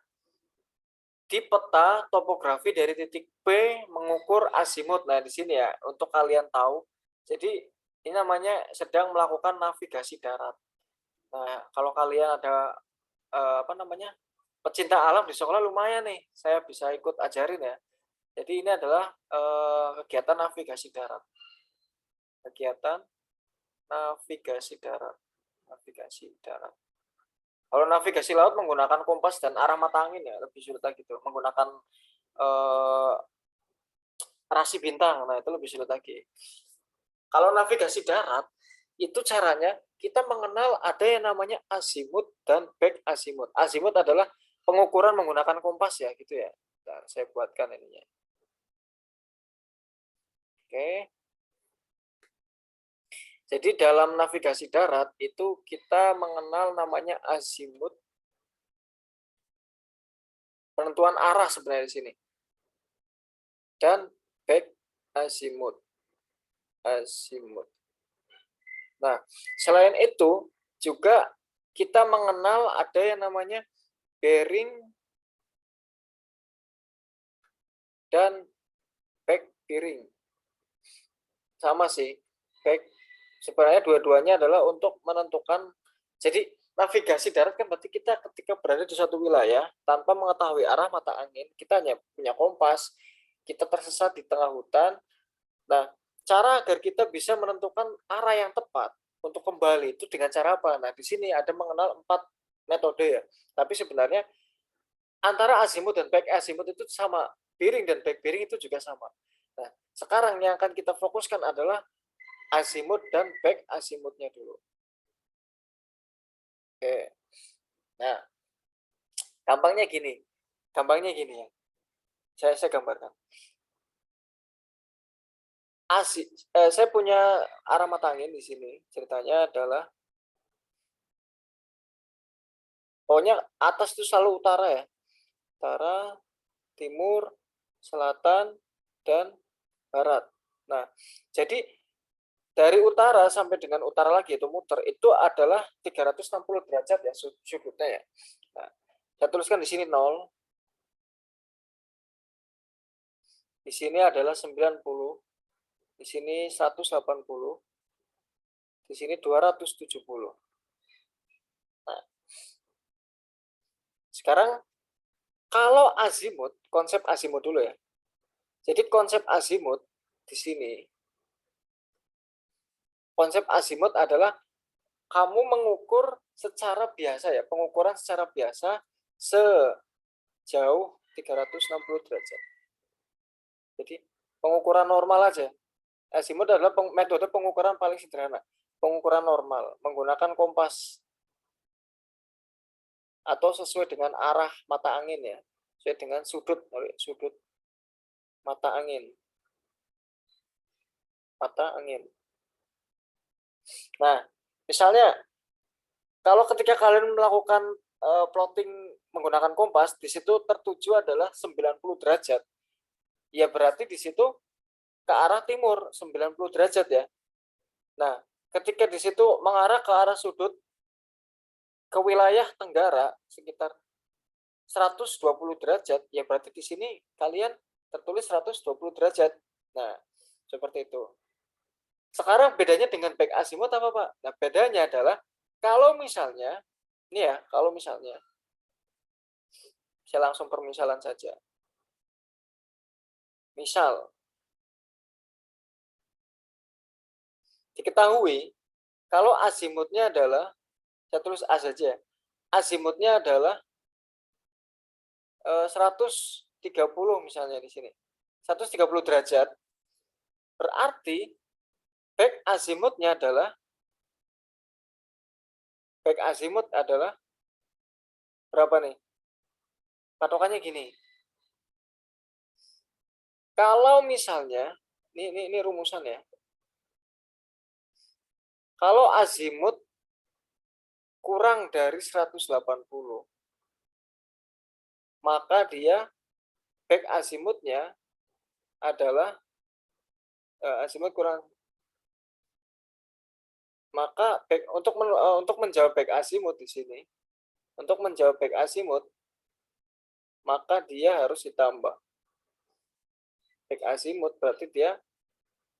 di peta topografi dari titik P mengukur azimut. Nah, di sini ya, untuk kalian tahu. Jadi, ini namanya sedang melakukan navigasi darat. Nah, kalau kalian ada apa namanya? Pecinta alam di sekolah lumayan nih. Saya bisa ikut ajarin ya. Jadi ini adalah kegiatan navigasi darat. Kegiatan navigasi darat. Navigasi darat. Kalau navigasi laut menggunakan kompas dan arah mata angin ya, lebih sulit lagi tuh. Menggunakan rasi bintang, nah itu lebih sulit lagi. Kalau navigasi darat, itu caranya kita mengenal ada yang namanya azimut dan back azimut. Azimut adalah pengukuran menggunakan kompas ya, gitu ya. Nah, saya buatkan ininya. Oke. Jadi dalam navigasi darat itu kita mengenal namanya azimut. Penentuan arah sebenarnya di sini. Dan back azimut. azimut. Nah, selain itu juga kita mengenal ada yang namanya bearing dan back bearing. Sama sih, back sebenarnya dua-duanya adalah untuk menentukan. Jadi navigasi darat kan berarti kita ketika berada di suatu wilayah tanpa mengetahui arah mata angin, kita hanya punya kompas, kita tersesat di tengah hutan. Nah, cara agar kita bisa menentukan arah yang tepat untuk kembali itu dengan cara apa? Nah, di sini ada mengenal 4 metode ya. Tapi sebenarnya antara azimut dan back azimut itu sama, bearing dan back bearing itu juga sama. Nah, sekarang yang akan kita fokuskan adalah azimut dan back azimutnya dulu. Oke. Nah, gampangnya gini ya. Saya gambarkan. Saya punya arah mata angin di sini. Ceritanya adalah pokoknya atas itu selalu utara ya. Utara, timur, selatan, dan barat. Nah, jadi dari utara sampai dengan utara lagi itu muter itu adalah 360 derajat ya sudutnya ya. Nah, saya tuliskan di sini 0. Di sini adalah 90. Di sini 180. Di sini 270. Nah, sekarang kalau azimut, konsep azimut dulu ya. Jadi konsep azimut di sini, konsep azimut adalah kamu mengukur secara biasa ya, pengukuran secara biasa sejauh 360 derajat. Jadi pengukuran normal aja. Azimut adalah metode pengukuran paling sederhana. Pengukuran normal menggunakan kompas atau sesuai dengan arah mata angin ya, sesuai dengan sudut mata angin. Nah, misalnya kalau ketika kalian melakukan plotting menggunakan kompas, di situ tertuju adalah 90 derajat. Ya berarti di situ ke arah timur 90 derajat ya. Nah, ketika di situ mengarah ke arah sudut ke wilayah tenggara sekitar 120 derajat, ya berarti di sini kalian tertulis 120 derajat. Nah, seperti itu. Sekarang bedanya dengan back azimut apa, Pak? Nah, bedanya adalah kalau misalnya, ini ya, kalau misalnya, saya langsung permisalan saja. Misal, diketahui kalau azimutnya adalah, saya tulis A saja, azimutnya adalah 130 misalnya di sini. 130 derajat, berarti back azimutnya adalah berapa nih? Patokannya gini. Kalau misalnya, ini rumusan ya. Kalau azimut kurang dari 180, maka dia back azimutnya adalah azimut kurang. Maka untuk menjawab back azimut di sini, untuk menjawab back azimut, maka dia harus ditambah. Back azimut berarti dia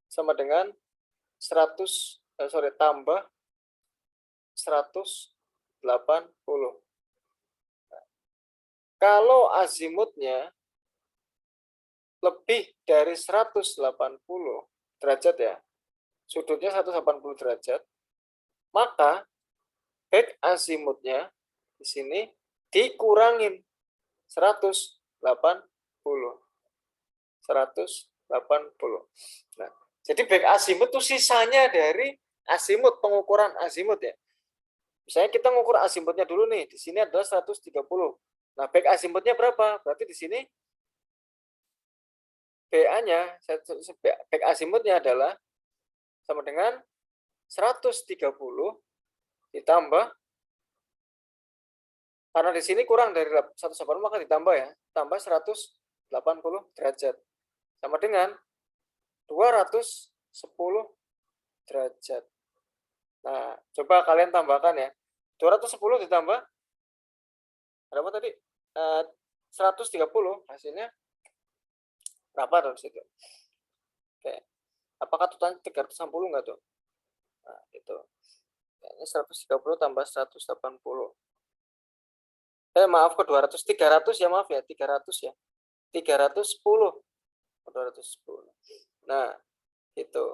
sama dengan tambah 180. Kalau azimutnya lebih dari 180 derajat ya, sudutnya 180 derajat, maka back azimutnya di sini dikurangin 180. Nah, jadi back azimut itu sisanya dari azimut, pengukuran azimut ya. Misalnya kita ngukur azimutnya dulu nih, di sini adalah 130. Nah, back azimutnya berapa? Berarti di sini BA-nya, back azimutnya adalah sama dengan 130 ditambah, karena di sini kurang dari 180 maka ditambah ya, tambah 180 derajat. Sama dengan 270 derajat. Nah, coba kalian tambahkan ya. 210 ditambah berapa tadi? 130, hasilnya berapa dong situ? Oke. Apakah totalnya 360 enggak tuh? Nah, itu. Ini 130 tambah 180. Maaf kok 200, 300 ya, maaf ya, 300 ya. 310. 210. Nah, itu.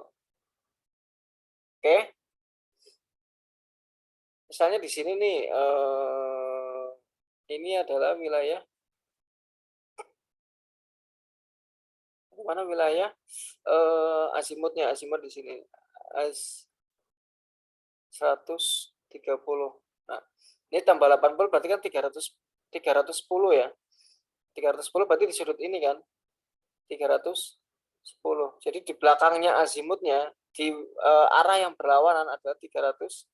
Oke. Misalnya di sini nih ini adalah wilayah mana wilayah azimutnya, azimut di sini 130. Nah, ini tambah 80 berarti kan 310 ya. 310 berarti di sudut ini kan 310. Jadi di belakangnya azimutnya di arah yang berlawanan adalah 310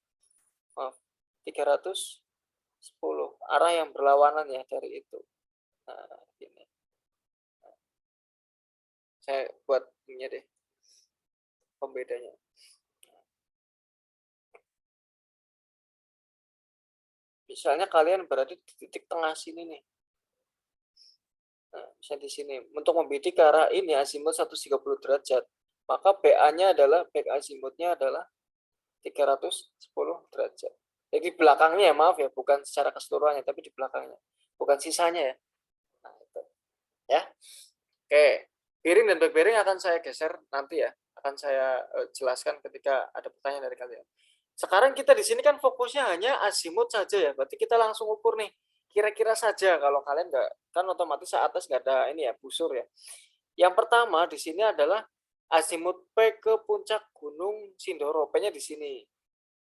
arah yang berlawanan ya dari itu. Nah, ini saya buat ini deh pembedanya. Misalnya kalian berada di titik tengah sini nih. Nah, misalnya di sini untuk membidik ke arah ini azimut 130 derajat, maka BA-nya adalah back azimutnya adalah 310 derajat. Jadi belakangnya ya, maaf ya, bukan secara keseluruhannya tapi di belakangnya, bukan sisanya ya. Nah, itu. Ya. Oke. Bearing dan back bearing akan saya geser nanti ya. Akan saya jelaskan ketika ada pertanyaan dari kalian. Sekarang kita di sini kan fokusnya hanya azimut saja ya. Berarti kita langsung ukur nih. Kira-kira saja kalau kalian nggak, kan otomatis atas nggak ada ini ya, busur ya. Yang pertama di sini adalah azimut P ke puncak Gunung Sindoro. P-nya di sini.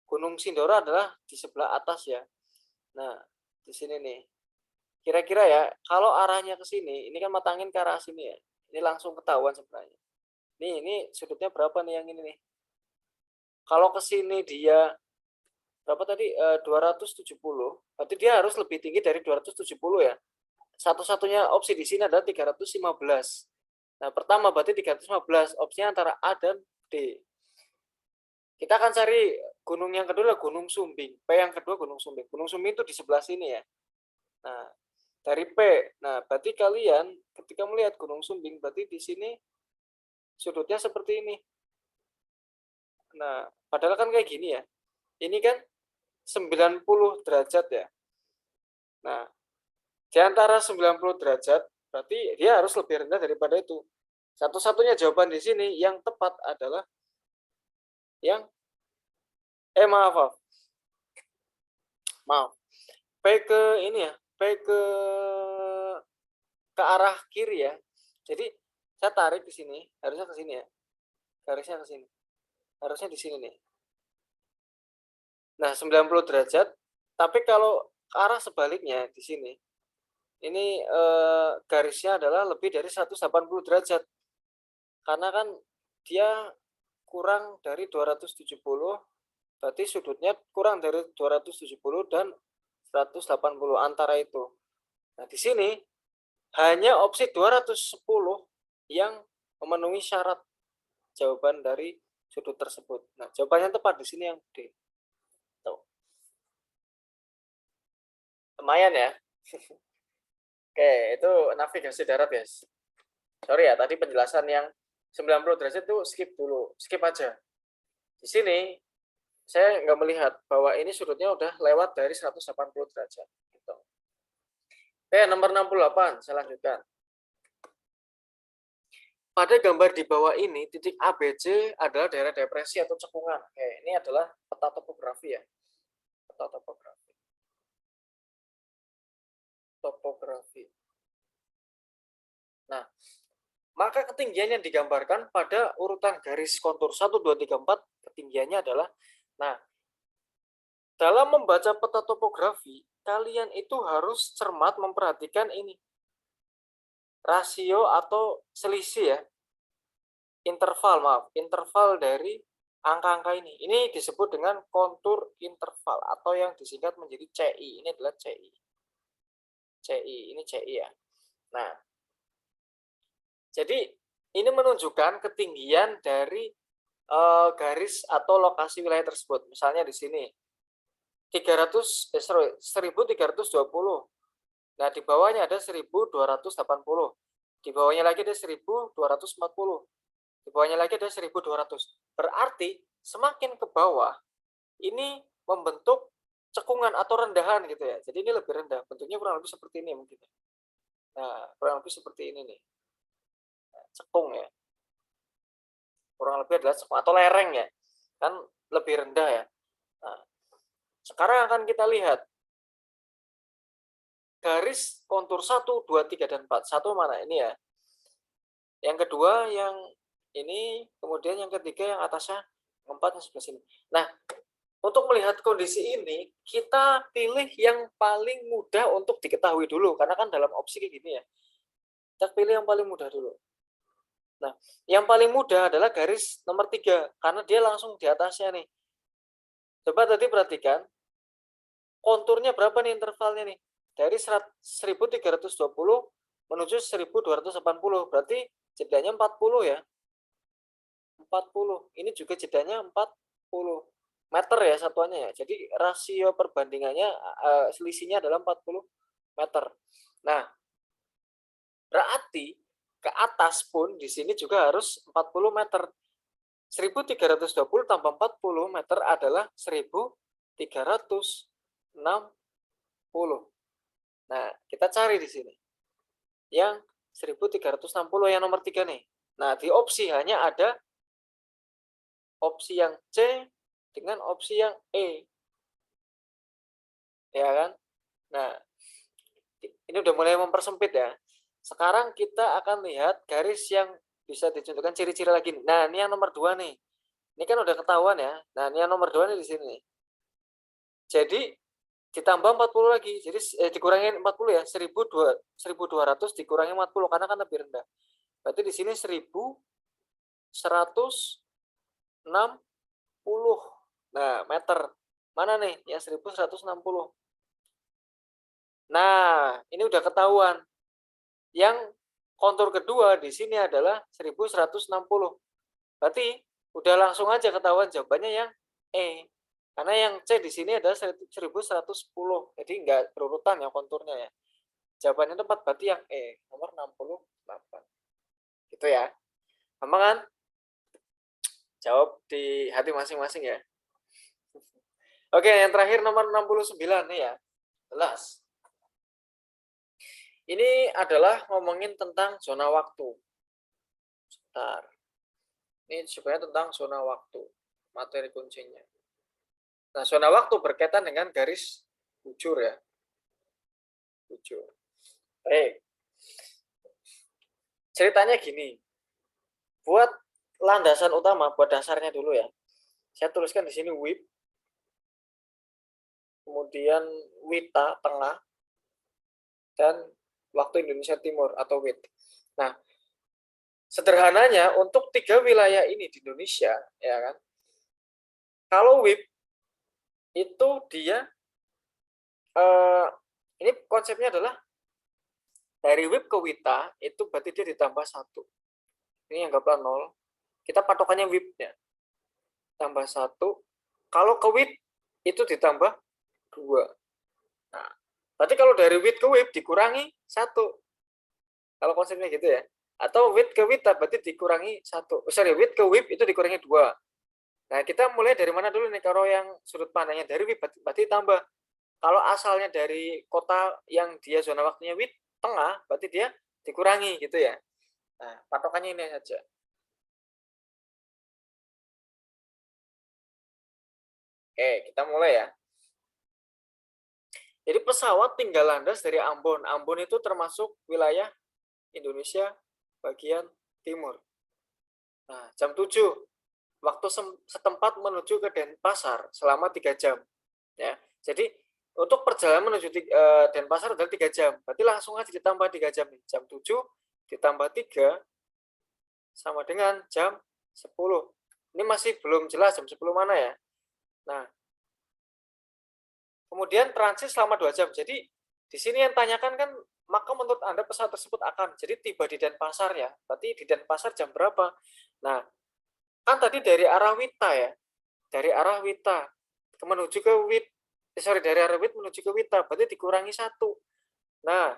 Gunung Sindoro adalah di sebelah atas ya. Nah, di sini nih. Kira-kira ya, kalau arahnya ke sini, ini kan matangin ke arah sini ya. Ini langsung ketahuan sebenarnya. Ini sudutnya berapa nih yang ini nih? Kalau ke sini dia berapa tadi? 270. Berarti dia harus lebih tinggi dari 270 ya. Satu-satunya opsi di sini adalah 315. Nah, pertama berarti 315. Opsinya antara A dan D. Kita akan cari gunung yang kedua, Gunung Sumbing. P yang kedua Gunung Sumbing. Gunung Sumbing itu di sebelah sini ya. Nah, dari P. Nah, berarti kalian ketika melihat Gunung Sumbing, berarti di sini sudutnya seperti ini. Nah, padahal kan kayak gini ya. Ini kan 90 derajat ya. Nah, di antara 90 derajat, berarti dia harus lebih rendah daripada itu. Satu-satunya jawaban di sini yang tepat adalah yang maaf. P ke ini ya, P ke arah kiri ya. Jadi saya tarik di sini, harusnya ke sini ya. Garisnya ke sini. Harusnya di sini nih. Nah, 90 derajat, tapi kalau ke arah sebaliknya di sini. Ini garisnya adalah lebih dari 180 derajat. Karena kan dia kurang dari 270, berarti sudutnya kurang dari 270 dan 180 antara itu. Nah, di sini hanya opsi 210 yang memenuhi syarat jawaban dari sudut tersebut. Nah, jawabannya tepat di sini yang D. Tuh. Lumayan ya. Oke, itu navigasi darat, guys. Sorry ya, tadi penjelasan yang 90 derajat itu skip dulu, skip aja. Di sini saya nggak melihat bahwa ini sudutnya udah lewat dari 180 derajat. Gitu. Oke, nomor 68, saya lanjutkan. Pada gambar di bawah ini, titik ABC adalah daerah depresi atau cekungan. Oke, ini adalah peta topografi ya. Peta topografi. Nah, maka ketinggian yang digambarkan pada urutan garis kontur 1, 2, 3, 4, ketinggiannya adalah, nah, dalam membaca peta topografi, kalian itu harus cermat memperhatikan ini. Rasio atau selisih ya. Interval dari angka-angka ini. Ini disebut dengan kontur interval atau yang disingkat menjadi CI. Ini adalah CI. Ini CI ya. Nah, jadi ini menunjukkan ketinggian dari garis atau lokasi wilayah tersebut. Misalnya di sini 1320. Nah, di bawahnya ada 1280. Di bawahnya lagi ada 1240. Di bawahnya lagi ada 1200. Berarti semakin ke bawah ini membentuk cekungan atau rendahan gitu ya. Jadi ini lebih rendah. Bentuknya kurang lebih seperti ini mungkin. Nah, kurang lebih seperti ini nih. Cekung ya. Kurang lebih adalah cekung atau lereng ya. Kan lebih rendah ya. Nah, sekarang akan kita lihat garis kontur 1, 2, 3, dan 4. Satu mana? Ini ya. Yang kedua yang ini, kemudian yang ketiga yang atasnya 4 yang sebelah sini. Nah, untuk melihat kondisi ini, kita pilih yang paling mudah untuk diketahui dulu. Karena kan dalam opsi kayak gini ya. Kita pilih yang paling mudah dulu. Nah, yang paling mudah adalah garis nomor 3. Karena dia langsung di atasnya nih. Coba tadi perhatikan. Konturnya berapa nih intervalnya nih? Dari 1320 menuju 1280. Berarti jedanya 40 ya. 40. Ini juga jedanya 40 meter ya satuannya ya. Jadi rasio perbandingannya selisihnya adalah 40 meter. Nah, berarti ke atas pun di sini juga harus 40 meter. 1320 tambah 40 meter adalah 1360. Nah, kita cari di sini. Yang 1360 yang nomor 3 nih. Nah, di opsi hanya ada opsi yang C dengan opsi yang E. Ya kan? Nah, ini udah mulai mempersempit ya. Sekarang kita akan lihat garis yang bisa dicontohkan ciri-ciri lagi. Nah, ini yang nomor 2 nih. Ini kan udah ketahuan ya. Nah, ini yang nomor 2 nih di sini. Jadi, ditambah 40 lagi. Jadi, dikurangin 40 ya. 1200 dikurangi 40 karena kan lebih rendah. Berarti di sini 1160. Nah, meter. Mana nih yang 1160? Nah, ini udah ketahuan. Yang kontur kedua di sini adalah 1160. Berarti udah langsung aja ketahuan jawabannya yang E. Karena yang C di sini ada 1110. Jadi enggak berurutan ya konturnya ya. Jawabannya tepat berarti yang E, nomor 68. Gitu ya. Gampang kan? Jawab di hati masing-masing ya. Oke, yang terakhir nomor 69 nih ya. Jelas. Ini adalah ngomongin tentang zona waktu. Sebentar. Ini sebenarnya tentang zona waktu. Materi kuncinya. Nah, zona waktu berkaitan dengan garis bujur ya. Bujur. Baik. Ceritanya gini. Buat landasan utama, buat dasarnya dulu ya. Saya tuliskan di sini WIB. Kemudian WITA tengah. Dan waktu Indonesia Timur atau WIT. Nah, sederhananya untuk 3 wilayah ini di Indonesia, ya kan? Kalau WIB itu dia ini konsepnya adalah dari WIB ke WITA itu berarti dia ditambah 1. Ini anggaplah 0. Kita patokannya WIB-nya. Tambah 1. Kalau ke WIT itu ditambah 2. Nah, berarti kalau dari WIT ke WIB dikurangi 1. Kalau konsepnya gitu ya. Atau WIT ke WITA berarti dikurangi 1. WIT ke WIB itu dikurangi 2. Nah, kita mulai dari mana dulu nih? Kalau yang sudut pandangnya dari WIB berarti tambah. Kalau asalnya dari kota yang dia zona waktunya WIT tengah, berarti dia dikurangi gitu ya. Nah, patokannya ini saja. Oke, kita mulai ya. Jadi pesawat tinggal landas dari Ambon. Ambon itu termasuk wilayah Indonesia bagian timur. Nah, jam 7. Waktu setempat menuju ke Denpasar selama 3 jam. Ya. Jadi, untuk perjalanan menuju Denpasar adalah 3 jam. Berarti langsung aja ditambah 3 jam. Jam 7 ditambah 3 sama dengan jam 10. Ini masih belum jelas jam 10 mana ya. Nah, kemudian transit selama 2 jam. Jadi, di sini yang tanyakan kan, maka menurut Anda pesawat tersebut akan jadi tiba di Denpasar ya. Berarti di Denpasar jam berapa? Nah, Kan tadi dari arah Wita ya. Dari arah Wita menuju ke dari arah Wit menuju ke Wita, berarti dikurangi 1. Nah,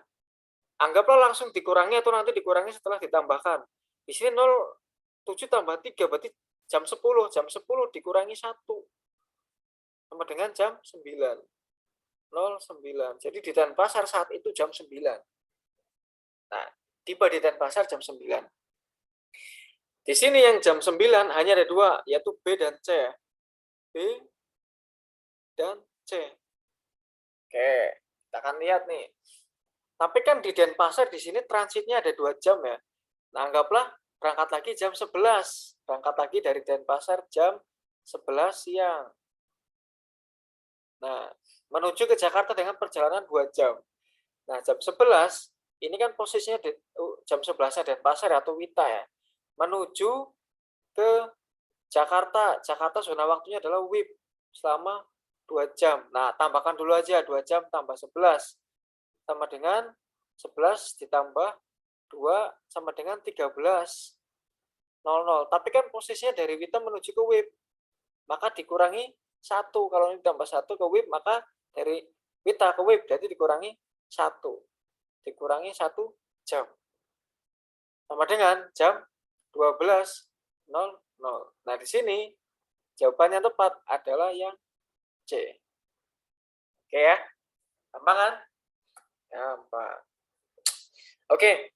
anggaplah langsung dikurangi atau nanti dikurangi setelah ditambahkan. Di sini 0,7 tambah 3 berarti jam 10. Jam 10 dikurangi 1 sama dengan jam 9. 09. Jadi di Denpasar saat itu jam 9. Nah, tiba di Denpasar jam 9. Di sini yang jam 9 hanya ada 2, yaitu B dan C. B dan C. Oke, kita akan lihat nih. Tapi kan di Denpasar di sini transitnya ada 2 jam ya. Nah, anggaplah berangkat lagi jam 11. Berangkat lagi dari Denpasar jam 11 siang. Nah, menuju ke Jakarta dengan perjalanan 2 jam. Nah, jam 11, ini kan posisinya jam 11 Denpasar atau Wita ya. Menuju ke Jakarta. Jakarta zona waktunya adalah WIB selama 2 jam. Nah, tambahkan dulu aja 2 jam tambah 11. Sama dengan 11 ditambah 2 sama dengan 13.00. Tapi kan posisinya dari Wita menuju ke WIB. Maka dikurangi 1. Kalau ini ditambah 1 ke WIB, maka dari Wita ke WIB berarti dikurangi 1. Dikurangi 1 jam. Sama dengan jam 12.00. Nah, di sini jawaban yang tepat adalah yang C. Oke ya? Gampang kan? Gampang. Oke.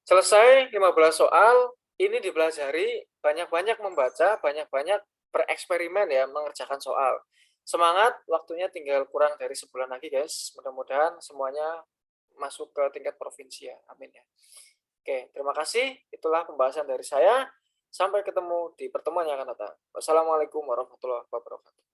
Selesai 15 soal. Ini dipelajari, banyak-banyak membaca, banyak-banyak bereksperimen ya, mengerjakan soal. Semangat, waktunya tinggal kurang dari sebulan lagi guys. Mudah-mudahan semuanya masuk ke tingkat provinsi ya. Amin ya. Oke, terima kasih. Itulah pembahasan dari saya. Sampai ketemu di pertemuan yang akan datang. Wassalamualaikum warahmatullahi wabarakatuh.